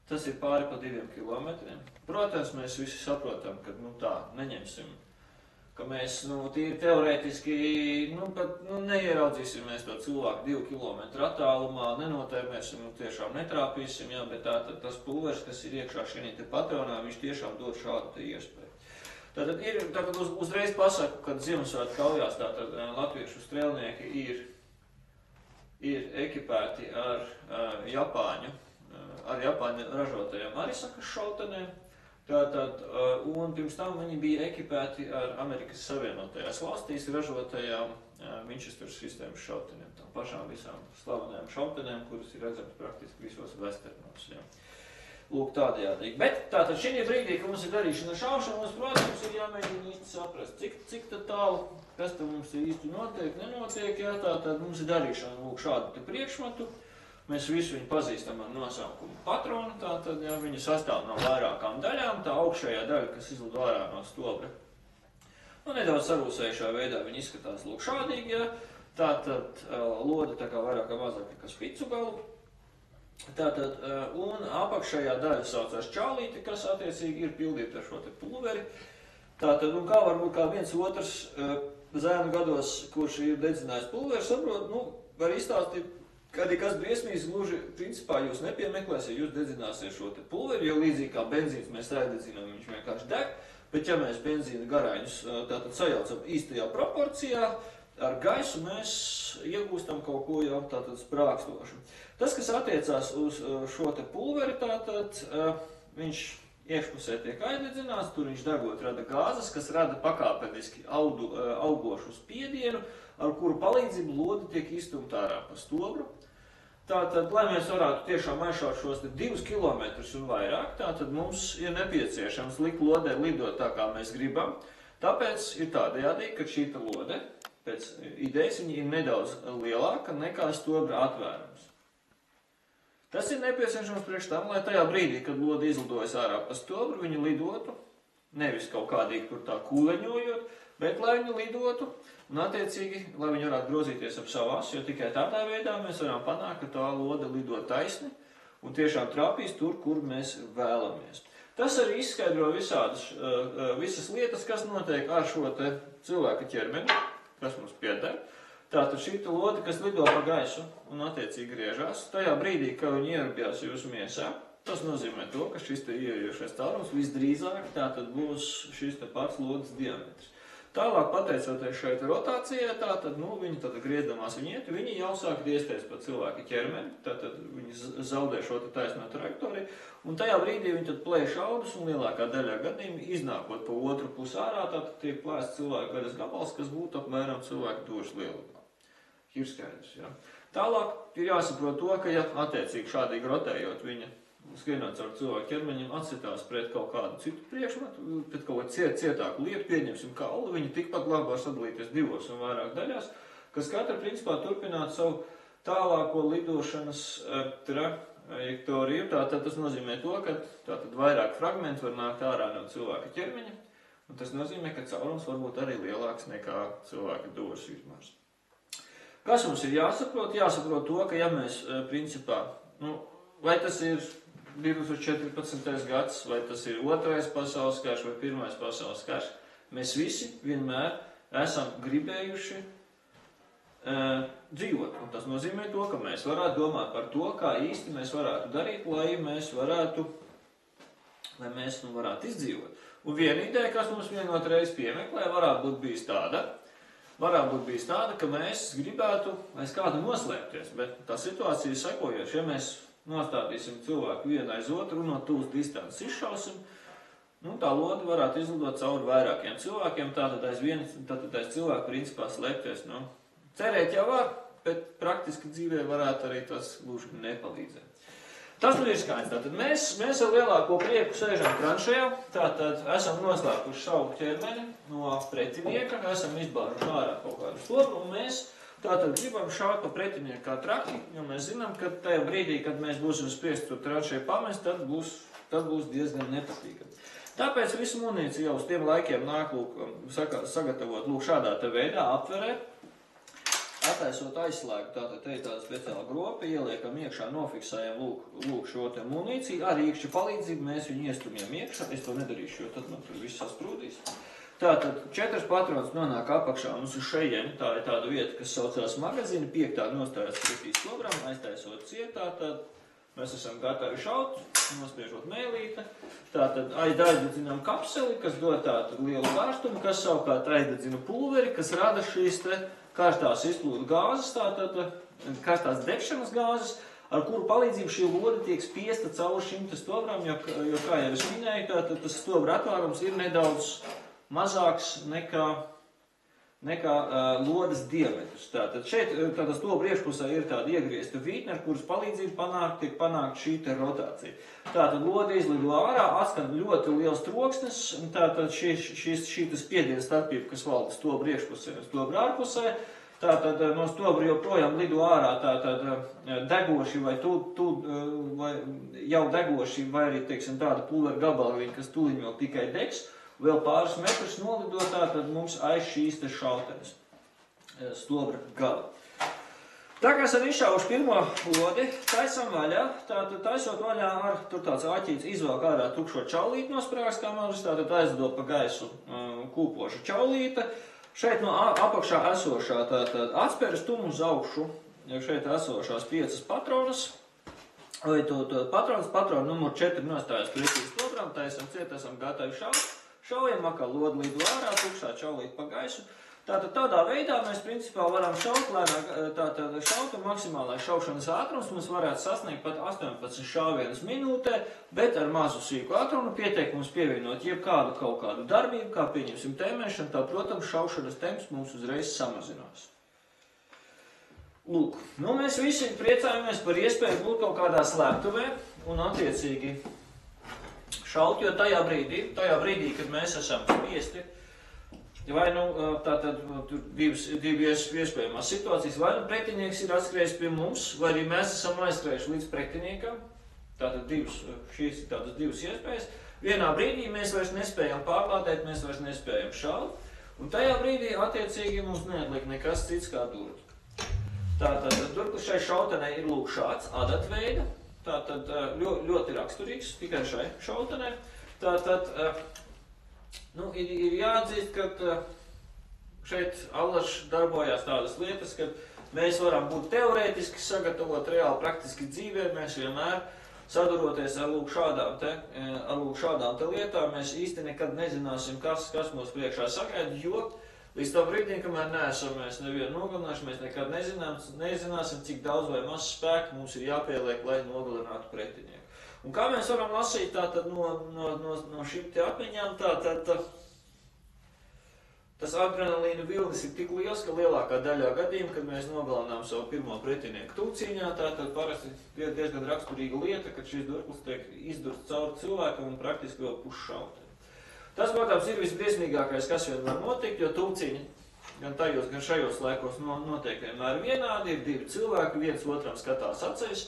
Tas ir pāri pa 2 kilometriem. Protams, mēs visi saprotam, ka neņemsim, ka mēs tīri teorētiski neieraudzīsim mēs to cilvēku 2 kilometru attālumā, nenotēmēsim, tiešām netrāpīsim, bet tas pulvers, kas ir iekšā šī patronā, viņš tiešām dod šādu iespēju. Tātad uzreiz pasaku, kad Ziemassvētku kaujās latviešu strēlnieki ir ekipēti ar Japāņu ražotajām Arisakas šautenēm. Un pirms tam viņi bija ekipēti ar Amerikas Savienotajās valstīs ražotajām Winchester sistēmas šautenēm, tām pašām visām slavenajām šautenēm, kuras ir redzams praktiski visos westernos. Lūk, tādējādi. Bet tātad šī brīdī, kad mums ir darīšana ar šaušanu, mums, protams, ir jāmēģina īsti saprast, cik tad tālu, kas tad mums īsti notiek, nenotiek, tātad mums ir darīšana, lūk, šādu te priekšmetu. Mēs visu viņu pazīstam ar nosaukumu patronu, tātad viņi sastāv no vairākām daļām, tā augšējā daļa, kas izlid ārā no stobra. Nedaudz sarūsējušā veidā viņi izskatās lūk šādīgi, tātad lode tā kā vairāk kā mazāk kā spicu galu. Tātad, un apakšējā daļa saucās čālīti, kas attiecīgi ir pildīta ar šo te pulveri. Tātad, un kā varbūt kā viens otrs zēnu gados, kurš ir dedzinājis pulveri, saprot, var izstāstīt, kad ir kas briesmīgs, gluži principā jūs nepiemeklēsiet, jūs dedzināsiet šo te pulveri, jo līdzīgi kā benzīns mēs saidedzinām, viņš vienkārši deg, bet ja mēs benzīna garaiņus tātad sajaucam īstajā proporcijā, ar gaisu mēs iegūstam kaut ko jau tātad sprākstošu. Tas, kas attiecās uz šo te pulveri, tātad viņš iekšpusē tiek aizdedzināts, tur viņš degot rada gāzes, kas rada pakāpeniski augošu spiedienu, ar kuru palīdzību lode tiek izstumta ārā pa stobru. Tātad, lai mēs varētu tiešām aizšaut šos 2 kilometrus un vairāk, tātad mums ir nepieciešams likt lodē lidot tā, kā mēs gribam. Tāpēc ir tādējādi, ka šī lode, pēc idejas, viņa ir nedaudz lielāka nekā stobra atvērums. Tas ir nepieciešams priekš tam, lai tajā brīdī, kad lode izlidojas ārā pa stobru, viņa lidotu, nevis kaut kādīgi tur tā kūleņojot, bet lai viņa lidotu, un attiecīgi, lai viņi varētu grozīties ap savu asi, jo tikai tādā veidā mēs varam panākt, ka tā lode lido taisni un tiešām trāpīs tur, kur mēs vēlamies. Tas arī izskaidro visas lietas, kas notiek ar šo te cilvēka ķermeni, kas mums pieder. Tātad šī lode, kas lido pa gaisu un attiecīgi griežās, tajā brīdī, kad viņi ierabjās jūsu miesā, tas nozīmē to, ka šis te ieejošais caurums visdrīzāk tātad būs šis te pats lodes diametrs. Tālāk, pateicoties šeit rotācijai, tātad, viņi tātad griezdamās viņi jau sāk griezties pa cilvēka ķermeni, tātad viņi zaudē šo te taisno trajektoriju, un tajā brīdī viņi tad plēš audus, un lielākā daļā gadījumā iznākot pa otru pusi ārā, tātad tiek plēsts cilvēka garas gabals, kas būtu apmēram cilvēka došu lielumā. Ir skaidrs, jā. Tālāk ir jāsaprot to, ka, ja attiecīgi šādīgi rotējot viņa, skrienot caur cilvēku ķermeņiem, atsitās pret kaut kādu citu priekšmetu, pret kaut kādu cietāku lietu, pieņemsim kaulu, viņi tikpat labi var sadalīties 2 un vairāk daļās, kas katra principā turpinātu savu tālāko lidošanas trajektoriju. Tātad tas nozīmē to, ka tātad vairāk fragmentu var nākt ārā no cilvēka ķermeņa, un tas nozīmē, ka caurums var būt arī lielāks nekā cilvēka došas izmērs. Kas mums ir jāsaprot? Jāsaprot to, ka ja mēs principā, vai tas ir 2014. gads, vai tas ir 2. pasaules karš vai 1. pasaules karš, mēs visi vienmēr esam gribējuši dzīvot. Un tas nozīmē to, ka mēs varētu domāt par to, kā īsti mēs varētu darīt, lai mēs varētu izdzīvot. Un viena ideja, kas mums vienotreiz piemeklē, varētu būt bijis tāda, ka mēs gribētu aiz kādu noslēpties, bet tā situācija ir sekojoša. Ja mēs nostādīsim cilvēku vienu aiz otru un no tūs distances izšausim, tā lode varētu izlidot cauri vairākiem cilvēkiem, tātad aiz cilvēku principā slēpties. Cerēt jau var, bet praktiski dzīvē varētu arī tas gluži nepalīdzēt. Tas ir skaidrs. Tātad mēs ar lielāko prieku sēžam tranšajā, tātad esam noslēpuši savu ķermeni no pretinieka, esam izbāruši ārā kaut kādu stobru, un mēs tātad gribam šaut pa pretinieku kā traki, jo mēs zinām, ka tajā brīdī, kad mēs būsim spiesti to tranšajā pamest, tad būs diezgan nepatīkami. Tāpēc visu munīciju jau uz tiem laikiem nāk sagatavot šādā te veidā aptverē. Attaisot aizslēgu, tātad te ir tāda speciāla gropa, ieliekam iekšā, nofiksējam lūk šo te munīciju, ar īkšķa palīdzību mēs viņu iestumjam iekšā, es to nedarīšu, jo tad tur viss sasprūdīs. Tātad 4 patronas nonāk apakšā mums uz šejieni, tā ir tāda vieta, kas saucās magazina, 5. nostājas pretī stobram, aiztaisot cietā, tad mēs esam gatavi šaut, nospiežot mēlīte, tātad aizdedzinām kapseli, kas dod tādu lielu vārstumu, kas savukārt aizdedzina pulveri, kas rada šīs te karstās izplūdu gāzes, tātad karstās degšanas gāzes, ar kuru palīdzību šī lode tiek spiesta caur šim te stobram, jo kā jau es minēju, tātad tas stobra atvērums ir nedaudz mazāks nekā lodes diametrs. Tātad šeit tātad stobra iekšpusē ir tāda iegriezta vītne, ar kuras palīdzību tiek panākt šī te rotācija. Tātad lode izlido ārā, atskan ļoti liels troksnis, tātad šī spiediena starpība, kas valda stobra iekšpusē un stobra ārpusē, tātad no stobra joprojām lido ārā tātad degoši vai jau degoši, vai arī, teiksim, tāda pulvera gabaliņa, kas tuliņ vēl tikai degs, vēl pāris metrus nolido tātad mums aiz šīs te šautenes stobra gala. Tā kā esam izšauši pirmo lodi, taisam vaļā, tātad taisot vaļā ar tur tāds āķīts izvelk ārā tukšo čaulīti no sprāgstkamers, tātad aizdo pa gaisu kūpoša čaulīte. Šeit no apakšā esošā tātad atspēras tumu uz augšu, šeit esošās 5 patronas, vai patronu numur 4 nostājas pretī stobram, taisam ciet, esam gatavi šaut. Šaujam, atkal lodi lido ārā, tukšā čaulīt pa gaisu. Tātad tādā veidā mēs principā varam šaut lēnāk, tātad šaut un maksimālais šaušanas ātrums mums varētu sasniegt pat 18 šāvienus minūtē, bet ar mazu sīku ātrumu pietiek mums pievienot jebkādu kaut kādu darbību, kā pieņemsim tēmēšanu, tā, protams, šaušanas temps mums uzreiz samazinās. Lūk, nu mēs visi priecājamies par iespēju būt kaut kādā slēptuvē un attiecīgi šaut, jo tajā brīdī, kad mēs esam spiesti, vai nu tātad tur divas iespējamās situācijas, vai nu pretinieks ir atskrējis pie mums, vai arī mēs esam aizskrējuši līdz pretiniekam. Tātad šīs ir tādas divas iespējas. Vienā brīdī mēs vairs nespējam pārlādēt, mēs vairs nespējam šaut, un tajā brīdī attiecīgi mums neatliek nekas cits kā durut. Tātad durklis šai šautenei ir lūk šāds adatveida, tātad ļoti raksturīgs tikai šai šautenei. Tātad nu, ir jāatzīst, ka šeit allaž darbojās tādas lietas, ka mēs varam būt teorētiski sagatavot reāli praktiski dzīvē, mēs vienmēr saduroties ar lūk šādām te lietām, mēs īsti nekad nezināsim, kas mūs priekšā sagaida, jo līdz tam brīdim, kamēr neesam mēs nevienu nogalinājuši, mēs nekad nezināsim, cik daudz vai maz spēku mums ir jāpieliek, lai nogalinātu pretinieku. Un kā mēs varam lasīt tātad no šīm te atmiņām, tātad tas adrenalīna vilnis ir tik liels, ka lielākā daļā gadījumā, kad mēs nogalinām savu pirmo pretinieku tūcīņā, tātad parasti diezgan raksturīga lieta, kad šis durklis tiek izdurts cauri cilvēkam un praktiski vēl puššautē. Tas, protams, ir visbriesmīgākais, kas vien var notikt, jo tūciņi gan tajos, gan šajos laikos notiek vienmēr vienādi, ir divi cilvēki, viens otram skatās acīs.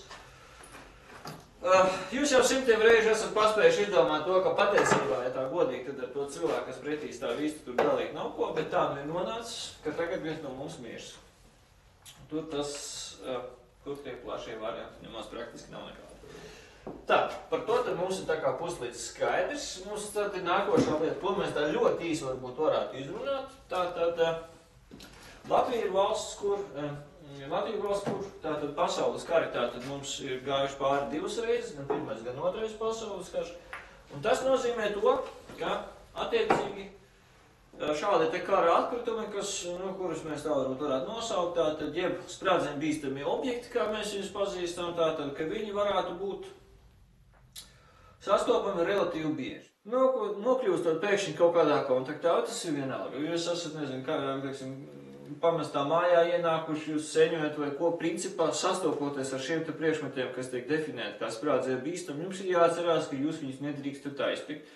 Jūs jau simtiem reižu esat paspējuši izdomāt to, ka patiesībā, ja tā godīgi, tad ar to cilvēku, kas pretī stāv īsti tur dalīt nav ko, bet tā nu ir nonācis, ka tagad viens no mums mirs. Tur tie plašie varianti nemaz praktiski nav nekādi. Tā, par to tad mums ir tā kā puslīdz skaidrs. Mums tad ir nākošā lieta, ko mēs tā ļoti īsi varētu izrunāt. Tātad Latvija ir valsts, kur tātad pasaules kari tātad mums ir gājuši pāri divas reizes, gan pirmais, gan otrais pasaules karš. Un tas nozīmē to, ka attiecīgi šādi te kara atkritumi, kurus mēs tā varētu nosaukt, tātad jeb sprādzienu bīstami objekti, kā mēs viņus pazīstam, tātad, ka viņi varētu būt sastopami relatīvi bieži. Nokļūstot pēkšņi kaut kādā kontaktā, tas ir vienalga. Jūs esat, nezinu, kā, teiksim, pamestā mājā ienākuši, jūs seņojat vai ko, principā sastopoties ar šiem te priekšmetiem, kas tiek definēti kā sprādzienu bīstami, jums ir jāatcerās, ka jūs viņus nedrīkstat aiztikt,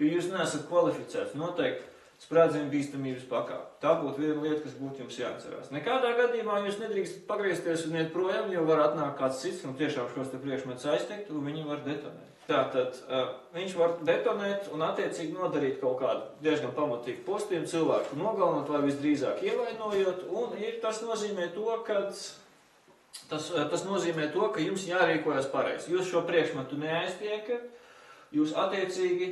jo jūs neesat kvalificēts noteikti sprādzienu bīstamības pakāpi. Tā būtu viena lieta, kas būtu jums jāatcerās. Nekādā gadījumā jūs nedrīkstat pagriezties un iet projām, jo var atnākt kāds cits un tiešām šos te priekšmetus aiztikt, un viņi var detonēt. Tātad viņš var detonēt un attiecīgi nodarīt kaut kādu diezgan pamatīgu postījumu, cilvēku nogalinot vai visdrīzāk ievainojot, un tas nozīmē to, ka jums jārīkojas pareizi. Jūs šo priekšmetu neaiztiekat, jūs attiecīgi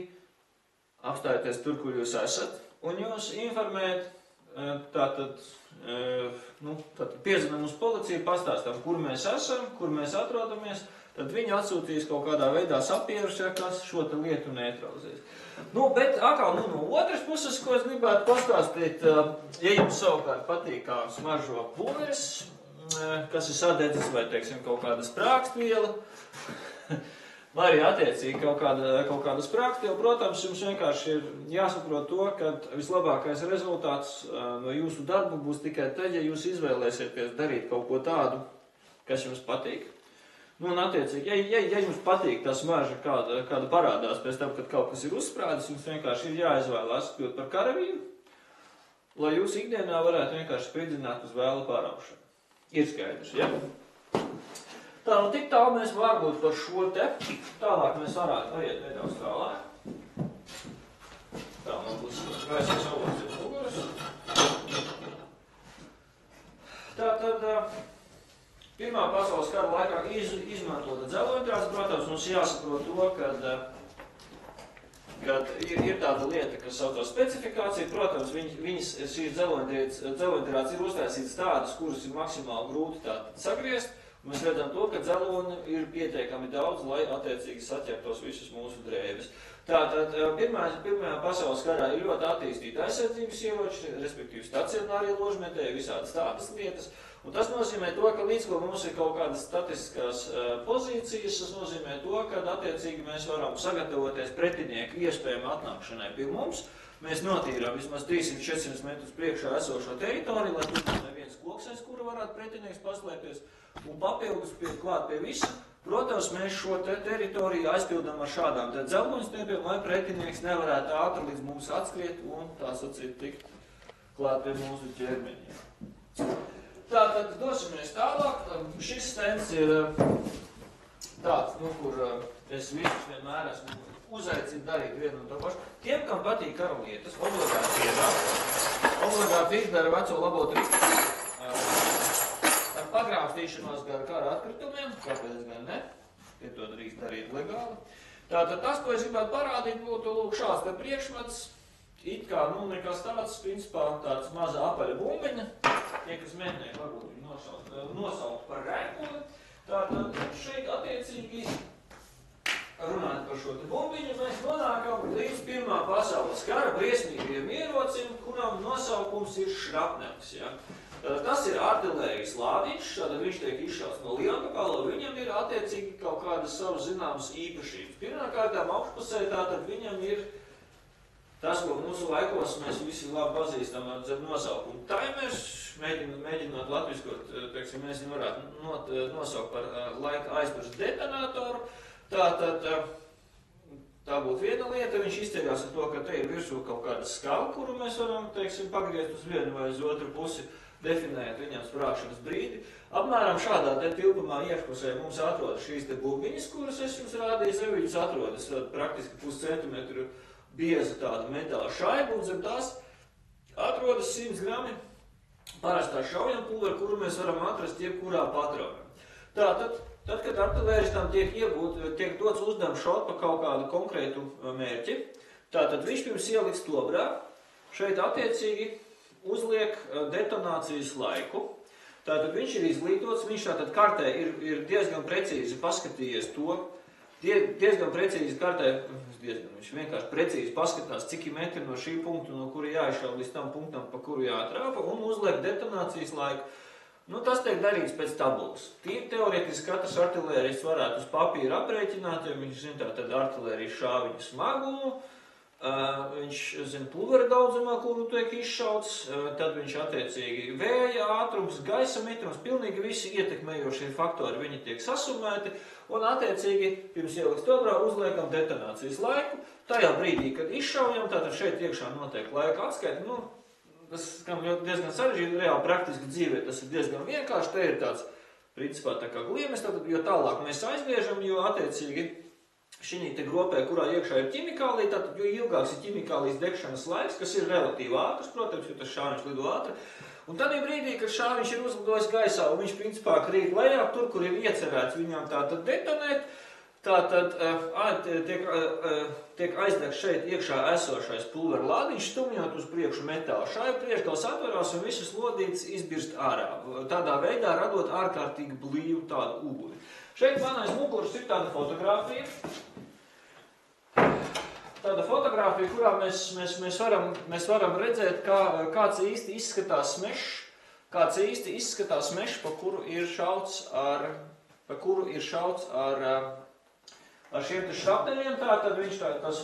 apstājaties tur, kur jūs esat, un jūs informējat, tātad piezvanām uz policiju, pastāstām, kur mēs esam, kur mēs atrodamies, tad viņi atsūtīs kaut kādā veidā sapierušie, kas šo te lietu neutralizēs. Bet atkal no otras puses, ko es gribētu pastāstīt, ja jums savukārt patīk kā smaržo pulveris, kas ir sadedzis vai, teiksim, kaut kāda sprākstviela, vai arī attiecīgi kaut kāda sprākstviela, protams, jums vienkārši ir jāsaprot to, ka vislabākais rezultāts no jūsu darba būs tikai tad, ja jūs izvēlēsieties darīt kaut ko tādu, kas jums patīk. Un attiecīgi, ja jums patīk tā smarža, kāda parādās pēc tam, kad kaut kas ir uzsprādis, jums vienkārši ir jāizvēlās kļūt par karavīru, lai jūs ikdienā varētu vienkārši spridzināt uz vēla pāraušanu. Ir skaidrs, ja? Tā, tik tālu mēs varbūt par šo te. Tālāk mēs varētu aiet nedaudz tālāk. Tā, man būs gaismas avots ir muguras. Tātad Pirmā pasaules kara laikā izmantota dzeloņdrāts, protams, mums jāsaprot to, kad ir tāda lieta, kas saucās specifikācija. Protams, šīs dzeloņdrāts ir uztaisītas tādas, kuras ir maksimāli grūti tātad sagriezt, Mēs redzam to, ka dzeloni ir pietiekami daudz, lai attiecīgi saķertos visus mūsu drēbes. Tātad pirmajā pasaules karā ir ļoti attīstīta aizsardzības ieroči, respektīvi stacionārie ložmetēji, visādas tādas lietas. Un tas nozīmē to, ka līdz ko mums ir kaut kādas statiskās pozīcijas, tas nozīmē to, ka attiecīgi mēs varam sagatavoties pretinieku iespējamu atnākšanai pie mums. Mēs notīrām vismaz 300-400 metrus priekšā esošo teritoriju, lai tur būtu neviens koks, aiz kura varētu pretinieks paslēpties. Un papildus klāt pie visa, protams, mēs šo teritoriju aizpildām ar šādām dzelvoņstiepiem, lai pretinieks nevarētu ātri līdz mums atskriet un tā sacīt tikt klāt pie mūsu ķermeņiem. Tātad dosimies tālāk. Šis stends ir tāds, kur es visus vienmēr esmu uzaicinu darīt vienu un to pašu. Tiem, kam patīk karalietes, obligāti izdara veco labo triku ar pagrāvstīšanos gar kara atkritumiem, kāpēc gan ne, ja to drīkst darīt legāli. Tātad tas, ko es gribētu parādīt, būtu lūk šāds te priekšmets, it kā nekas tāds, principā tāds maza apaļa bumbiņa, tie, kas mēģināja varbūt viņu nosaukt par rēkuli. Tātad šeit attiecīgi runājot par šo te bumbiņu, mēs nonākam līdz Pirmā pasaules kara briesmīgajiem ierocim, kuram nosaukums ir šrapnels. Ja? Tas ir artilērijas lādiņš, tātad viņš tiek izšauts no lielgabala, viņam ir attiecīgi kaut kādas savas zināmas īpašības. Pirmkārtām augšpusē tātad viņam ir tas, ko mūsu laikos mēs visi labi pazīstam ar nosaukumu timers, mēģinot latviskot, teiksim, mēs viņu varētu nosaukt par laika aizmirst detonatoru. Tātad tā būtu viena lieta, viņš izceļās ar to, ka te ir virsū kaut kāda skala, kuru mēs varam, teiksim, pagriezt uz vienu vai uz otru pusi, definējot viņam sprākšanas brīdi. Apmēram šādā te tilpumā iekšpusē mums atrodas šīs te bumbiņas, kuras es jums rādīju, zem viņas atrodas praktiski puscentimetru bieza tāda metāla šaiba, un zem tās atrodas 100 grami parastā šaujampuldera, kuru mēs varam atrast jebkurā patronā. Tātad, kad artilēristam tiek dots uzdevums šaut pa kaut kādu konkrētu mērķi, tātad viņš pirms ieliks tobrā, šeit attiecīgi uzliek detonācijas laiku. Tātad viņš ir izglītots, viņš tātad kartē ir diezgan precīzi paskatījies to, diezgan precīzi kartē, viņš vienkārši precīzi paskatās, cik ir metri no šī punkta, no kura jāizšauj līdz tam punktam, pa kuru jāatrāpa, un uzliek detonācijas laiku. Tas tiek darīts pēc tabulas. Teorētiski katrs artilērists varētu uz papīra aprēķināt, ja viņš zina tātad artilērijas šāviņu smagumu, viņš zina pluvera daudzumā, kuru tiek izšauts, tad viņš attiecīgi vēja ātrums, gaisa mitrums, pilnīgi visi ietekmējošie faktori, viņi tiek sasumēti, un attiecīgi pirms ieliks tobrā uzliekam detonācijas laiku. Tajā brīdī, kad izšaujam, tātad šeit iekšā notiek laika atskaita, tas skam diezgan sarežģīti, reāli praktiski dzīvē tas ir diezgan vienkārši, te ir tāds, principā tā kā gliemes, tātad, jo tālāk mēs aizgriežam, jo attiecīgi šī te gropē, kurā iekšā ir ķimikālija, tātad, jo ilgāks ir ķimikālijas degšanas laiks, kas ir relatīvi ātrs, protams, jo tas šāviņš lido ātri, un tad ir brīdī, kad šāviņš ir uzlidojis gaisā, un viņš principā krīt lejā, tur, kur ir iecerēts viņam tātad detonēt, tātad tiek aizdegts šeit iekšā esošais pulvera lādiņš, stumjot uz priekšu metāla šaibu, priekšgals atverās un visas lodītes izbirst ārā, tādā veidā radot ārkārtīgi blīvu tādu uguni. Šeit man aiz muguras ir tāda fotogrāfija. Tāda fotogrāfija, kurā mēs varam redzēt, kāds īsti izskatās smešs, pa kuru ir šauts ar šiem te šrapneļiem, tātad tas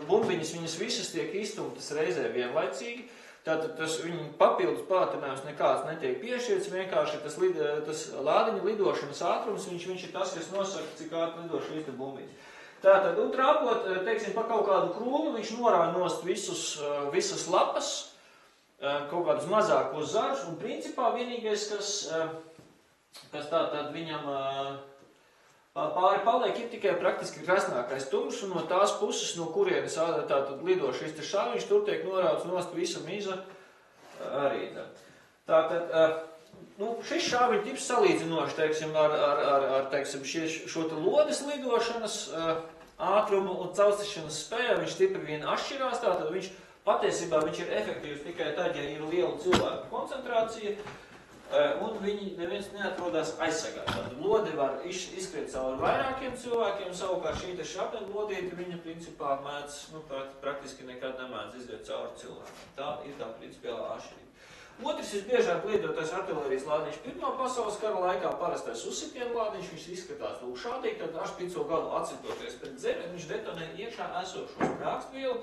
bumbiņas viņas visas tiek izstumtas reizē vienlaicīgi, tātad viņa papildus pātrinājums nekāds netiek piešķirts, vienkārši tas lādiņa lidošanas ātrums, viņš ir tas, kas nosaka, cik ātri lido šīs te bumbiņas. Tātad, un trāpot, teiksim, pa kaut kādu krūmu, viņš norāja nost visas lapas, kaut kādus mazākos zarus, un principā vienīgais, kas tātad viņam pāri paliek, ir tikai praktiski krasnākais tumšs, un no tās puses, no kurienes tātad lido šis te šāviņš, tur tiek norauts nost visa miza arī. Tātad, šis šāviņu tips salīdzinoši, teiksim, ar teiksim, šo te lodes lidošanas ātrumu un caursišanas spēju, viņš stipri vien atšķirās, tātad viņš patiesībā ir efektīvs tikai tad, ja ir liela cilvēku koncentrācija. un viņi neviens neatrodas aizsargāt. Tad lodi var izskriet cauri vairākiem cilvēkiem, savukārt šī te šrapneļa lodīte, viņa principā mēdz, praktiski nekad nemēdz izskriet cauri cilvēkiem. Tā ir tā principiālā atšķirība. Otrs visbiežāk lietotais artilērijas lādiņš Pirmā pasaules kara laikā parastais uzsitienu lādiņš, viņš izskatās lūk šādīgi, kad H5 galu atsitoties pret zemi, viņš detonē iekšā esošo sprāgstvielu.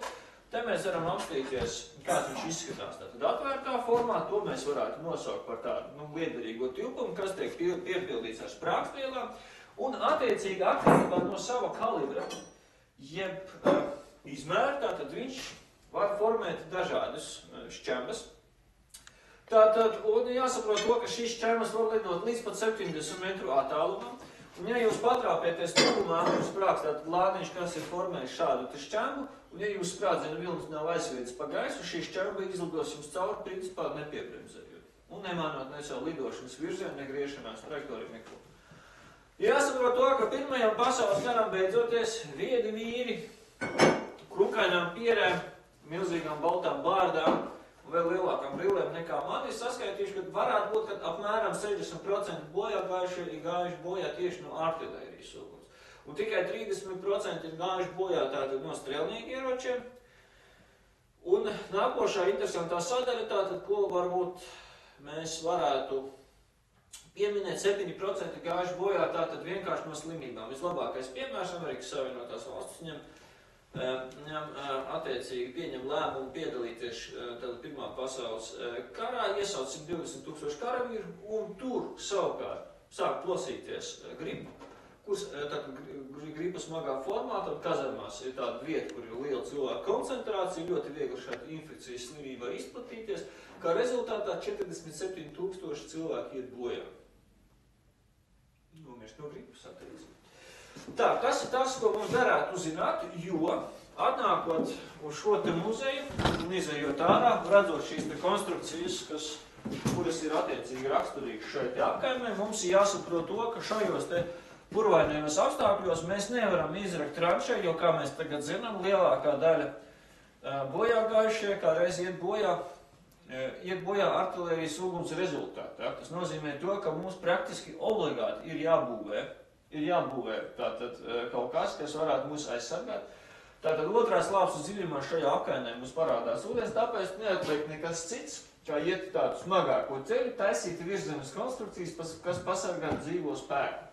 Te mēs varam apstīties, kāds viņš izskatās. Tātad atvērtā formā, to mēs varētu nosaukt par tādu liederīgo tilpumu, kas tiek piepildīts ar sprāgstvielām, un attiecīgi atkarībā no sava kalibra, jeb izmēra, tātad viņš var formēt dažādas šķembas. Tātad, un jāsaprot to, ka šīs šķembas var lidot līdz pat 70 metru attālumam, un ja jūs patrāpieties tuvumā, jūs sprāgstāt lādiņš, kas ir formējis šādu te šķembu, un ja jūs sprādzienu vilnis nav aizvietas pa gaisu, šī šķemba izlidos jums cauri, principā nepiebremzējot, un nemanot ne savu lidošanas virzienu, ne griešanās trajektoriju neko. Jāsaprot to, ka Pirmajam pasaules karam beidzoties viedi vīri, krukainām pierēm, milzīgām baltām bārdām, vēl lielākām brillēm nekā man ir saskaitījuši, ka varētu būt, ka apmēram 60% bojāgājušie ir gājuši bojā tieši no artilērijas uguns. Un tikai 30% ir gājuši bojā tātad no strēlnieku ieročiem. Un nākošā interesantā sadaļa tātad, ko varbūt mēs varētu pieminēt, 7% gājuši bojā tātad vienkārši no slimībām. Vislabākais piemērs Amerikas Savienotās valstis ņem attiecīgi pieņem lēmumu piedalīties Pirmā pasaules karā, iesauc 120 000 karavīru, un tur savukārt sāk plosīties gripa, kuras gripa smagā formā, tad kazarmās ir tāda vieta, kur ir liela cilvēku koncentrācija, ļoti viegli šāda infekcijas slimība var izplatīties, kā rezultātā 47 000 cilvēki iet bojā. Nomirst no gripas attiecīgi. Tā, tas ir tas, ko mums derētu zināt, jo atnākot uz šo te muzeju un izejot ārā, redzot šīs te konstrukcijas, kuras ir attiecīgi raksturīgas šai te apkaimē, mums ir jāsaprot to, ka šajos te purvainajos apstākļos mēs nevaram izrakt tranšēju, jo, kā mēs tagad zinām, lielākā daļa bojāgājušie kā reiz iet bojā artilērijas uguns rezultātā. Tas nozīmē to, ka mums praktiski obligāti ir jābūvē tātad kaut kas varētu mūs aizsargāt. Tātad otrās lāpstas dziļumā šajā apkainē mums parādās ūdens, tāpēc neatliek nekas cits, kā iet tādu smagāko ceļu, taisīt virszemes konstrukcijas, kas pasargā dzīvo spēku.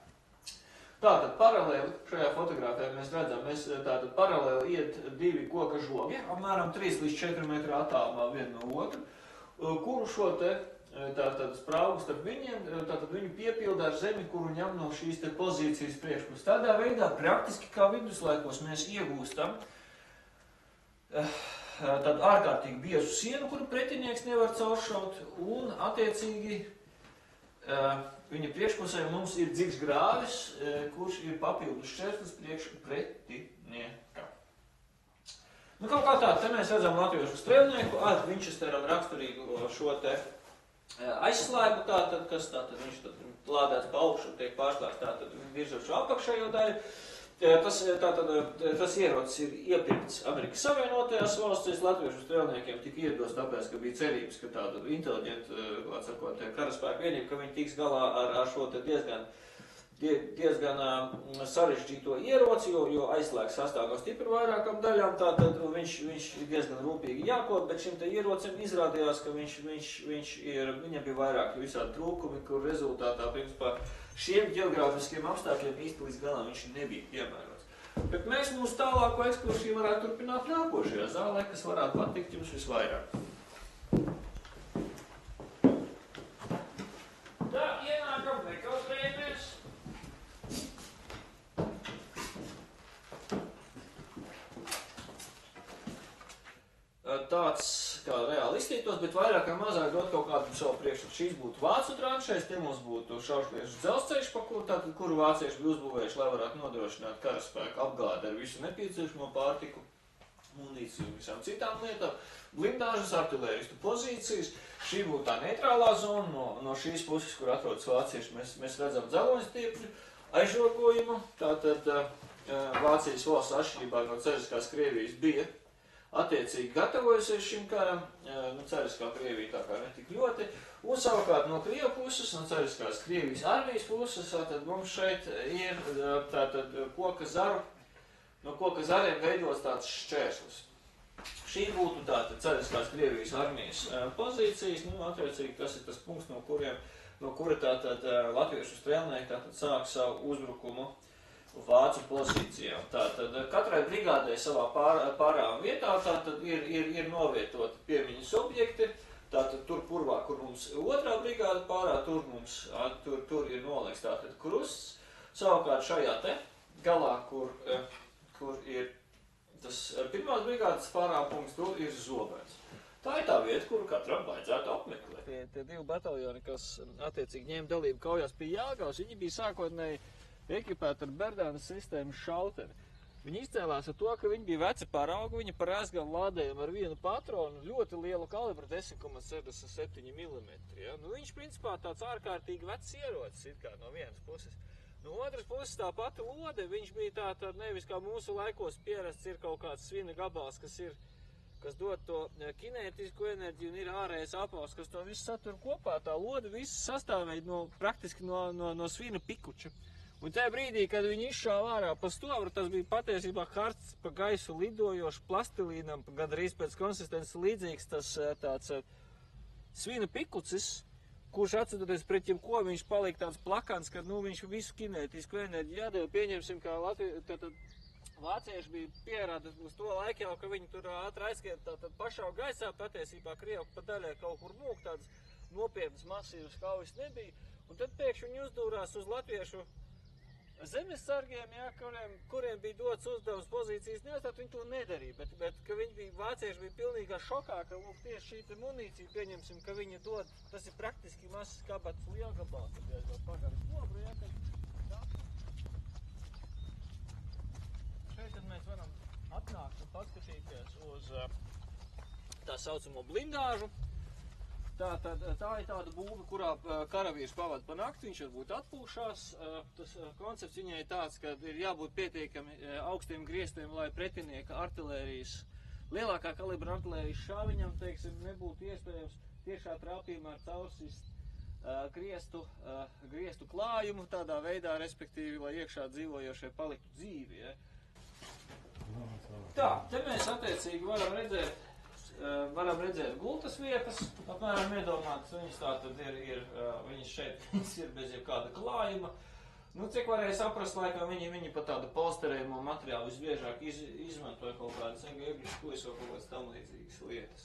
Tātad paralēli šajā fotogrāfijā mēs redzam, tātad paralēli iet divi koka žogi, apmēram 3 līdz 4 metru attālumā vienu no otru, kuru šo te tātad spraugu starp viņiem, tātad viņu piepilda ar zemi, kuru ņem no šīs te pozīcijas priekšpus. Tādā veidā praktiski kā viduslaikos mēs iegūstam tādu ārkārtīgi biezu sienu, kuru pretinieks nevar cauršaut, un attiecīgi viņa priekšpusē mums ir dziļš grāvis, kurš ir papildus šķērslis priekš pretiniekam. Kaut kā tā, te mēs redzam latviešu strēlnieku ar Winchesteram raksturīgu šo te aizslēgu, tātad, kas tātad viņš tad lādēts pa augšu un tiek pārslēgts tātad virzot šo apakšējo daļu. Tas ierocis ir iepirkts Amerikas Savienotajās valstīs, latviešu strēlniekiem tika iedos tāpēc, ka bija cerības, ka tāda inteliģenta, karaspēku vienība, ka viņi tiks galā ar šo te diezgan sarežģīto ieroci, jo aizslēgs sastāv no stipri vairākām daļām, tātad viņš ir diezgan rūpīgi jākot, bet šim te ierocim izrādījās, ka viņam bija vairāki visādi trūkumi, kur rezultātā, principā, šiem ģeogrāfiskiem apstākļiem īsti līdz galam viņš nebija piemērots. Bet mēs mūsu tālāko ekskursiju varētu turpināt nākošajā zālē, kas varētu patikt jums visvairāk. Tā, ienākam nekautrējamies. Tāds, kā reāli izstītos, bet vairāk kā mazāk dot kaut kādu savu priekšstatu. Šīs būtu vācu tranšēs, te mums būtu šaušliešu dzelzceļš, kuru vācieši bija uzbūvējuši, lai varētu nodrošināt karaspēku apgādi ar visu nepieciešamo pārtiku, munīciju un visām citām lietām, blindāžas, artilēristu pozīcijas. Šī būtu tā neitrālā zona, no šīs puses, kur atrodas vācieši, mēs redzam dzeloņstiepļu aizrokojumu. Tātad Vācijas valsts atšķirībā no cariskās Krievijas bija attiecīgi gatavojusies šim karam, cariskā Krievija tā kā netik ļoti, un savukārt no Krievu puses, no cariskās Krievijas armijas puses, tātad mums šeit ir tātad no koka zariem veidots tāds šķērslis. Šī būtu tātad cariskās Krievijas armijas pozīcijas, attiecīgi tas ir tas punkts, no kura tātad latviešu strēlnieki tātad sāk savu uzbrukumu vācu pozīcijām. Tātad katrai brigādei savā pārām vietā tātad ir novietoti piemiņas objekti. Tātad tur purvā, kur mums otrā brigāda pārā, tur ir nolikts tātad krusts. Savukārt šajā te galā, kur ir tas pirmās brigādes pārā punkts, tur ir zobens. Tā ir tā vieta, kuru katram vajadzētu apmeklēt. Tie divi bataljoni, kas attiecīgi ņēma dalību kaujās pie Jāgavas, viņi bija sākotnēji ekipēti ar Berdānas sistēmas šauteri. Viņi izcēlās ar to, ka viņi bija veci paraugi, viņi par aizgalu lādējumu ar vienu patronu ļoti lielu kalibru 10,67 mm. Ja? Viņš principā tāds ārkārtīgi vecs ierocis it kā no vienas puses. No otras puses tā pati lode, viņš bija tā nevis kā mūsu laikos pierasts ir kaut kāds svina gabals, kas dod to kinētisku enerģiju un ir ārējais apavs, kas to visu satur kopā. Tā lode visu sastāvēja praktiski no svina pikuča. Un tajā brīdī, kad viņi izšāva ārā pa stobru, tas bija patiesībā karsts pa gaisu lidojošs plastilīnam, gandrīz pēc konsistences līdzīgs tas tāds svina pikucis, kurš atceroties pret jebko, viņš palika tāds plakans, ka viņš visu kinētisku enerģiju jādeva. Pieņemsim, kā vācieši bija pierādi uz to laiku jau, ka viņi tur ātri aizskiet tātad pašā gaisā, patiesībā Krievu pa daļai kaut kur mūk, tādas nopietnas masīvas kaujas nebija. Un tad pēkšņi viņi uzdūrās uz latviešu zemesargiem, ja, kuriem bija dots uzdevums pozīcijas neatstāt, viņi to nedarīja, bet ka vācieši bija pilnīgā šokā, ka lūk, tieši šī munīcija, pieņemsim, ka viņi dod, tas ir praktiski mazs kabatas lielgabals, tad jāizvēl pagari stobru, ja, šeit tad mēs varam atnākt un paskatīties uz tā saucamo blindāžu. Tā ir tāda būve, kurā karavīrs pavada pa nakti, viņš varbūt atpūšās. Tas koncepts viņai ir tāds, ka ir jābūt pietiekami augstiem griestiem, lai pretinieka artilērijas, lielākā kalibra artilērijas šāviņam, teiksim, nebūtu iespējams tiešā trāpījumā ar caursist griestu klājumu, tādā veidā, respektīvi, lai iekšā dzīvojošie paliktu dzīvi. Ja. Tā, te mēs attiecīgi varam redzēt gultas vietas, apmēram iedomātas, viņas tātad viņas šeit ir bez jebkāda klājuma. Cik varēja saprast, laikam viņi pa tādu polsterējumu materiālu visbiežāk izmantoja kaut kādas eglis kujas vai kaut kādas tam līdzīgas lietas.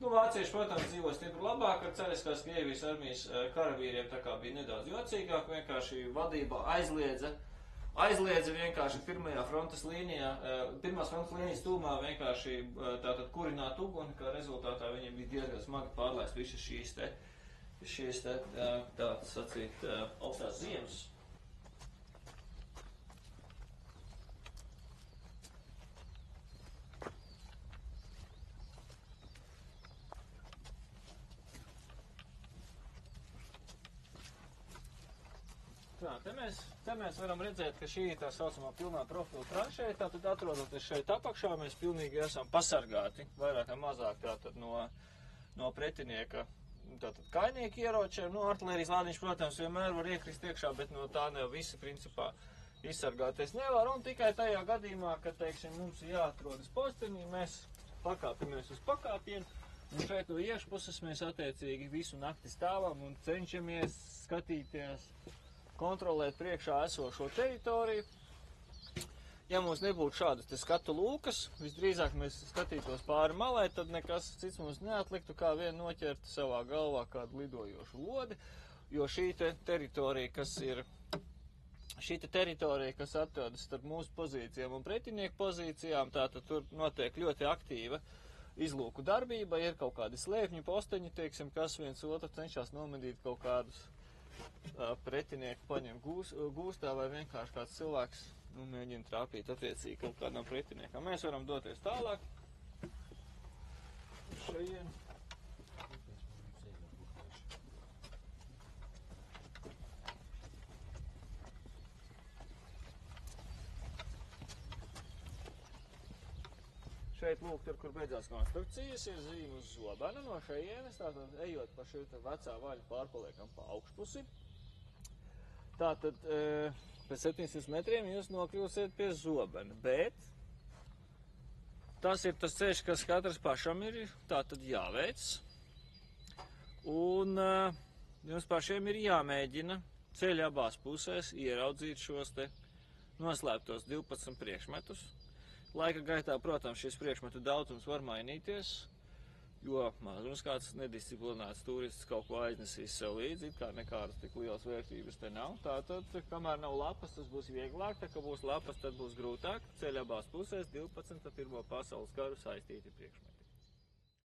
Vācieši, protams, dzīvo stipri labāk, ar cariskās Krievijas armijas karavīriem tā kā bija nedaudz jocīgāk, vienkārši vadība aizliedza vienkārši pirmās frontes līnijas tūmā vienkārši tātad kurināt uguni, kā rezultātā viņiem bija diezgan smagi pārlaist visas šīs tātad sacīt augstās ziemas. Te mēs varam redzēt, ka šī ir tā saucamā pilnā profila tranšēja, tātad atrodoties šeit apakšā, mēs pilnīgi esam pasargāti, vairāk vai mazāk tātad no pretinieka tātad kainieku ieročiem. Artilērijas lādiņš, protams, vienmēr var iekrist iekšā, bet no tā ne visi principā izsargāties nevar. Un tikai tajā gadījumā, kad, teiksim, mums ir jāatrodas postenī, mēs pakāpjamies uz pakāpienu. Un šeit no iekšpuses mēs attiecīgi visu nakti stāvam un cenšamies skatīties, kontrolēt priekšā esošo teritoriju. Ja mums nebūtu šādas skatu lūkas, visdrīzāk mēs skatītos pāri malai, tad nekas cits mums neatliktu, kā vien noķert savā galvā kādu lidojošu lodi, jo šī teritorija, kas atrodas starp mūsu pozīcijām un pretinieku pozīcijām, tātad tur notiek ļoti aktīva izlūku darbība, ir kaut kādi slēpņu posteņi, teiksim, kas viens otru cenšas nomedīt kaut kādus pretinieku paņem gūstā vai vienkārši kāds cilvēks mēģina trāpīt attiecīgi kaut kādam pretiniekam. Mēs varam doties tālāk. Šajien. šeit, lūk, tur, kur beidzās konstrukcijas, ir zīme uz zobena no šejienes, tātad ejot pa šī vecā vaļa pārpaliekam pa augšpusi. Tātad pēc 700 metriem jūs nokļūsiet pie zobena, bet tas ir tas ceļš, kas katrs pašam ir tātad jāveic. Un jums pašiem ir jāmēģina ceļa abās pusēs ieraudzīt šos te noslēptos 12 priekšmetus. Laika gaitā, protams, šis priekšmetu daudzums var mainīties, jo mazums kāds nedisciplinēts turists kaut ko aiznesīs sev līdzi, it kā nekādas tik lielas vērtības te nav. Tātad, kamēr nav lapas, tas būs vieglāk, tā kā būs lapas, tad būs grūtāk. Ceļa abās pusēs 12 ar Pirmo pasaules karu saistīti priekšmeti.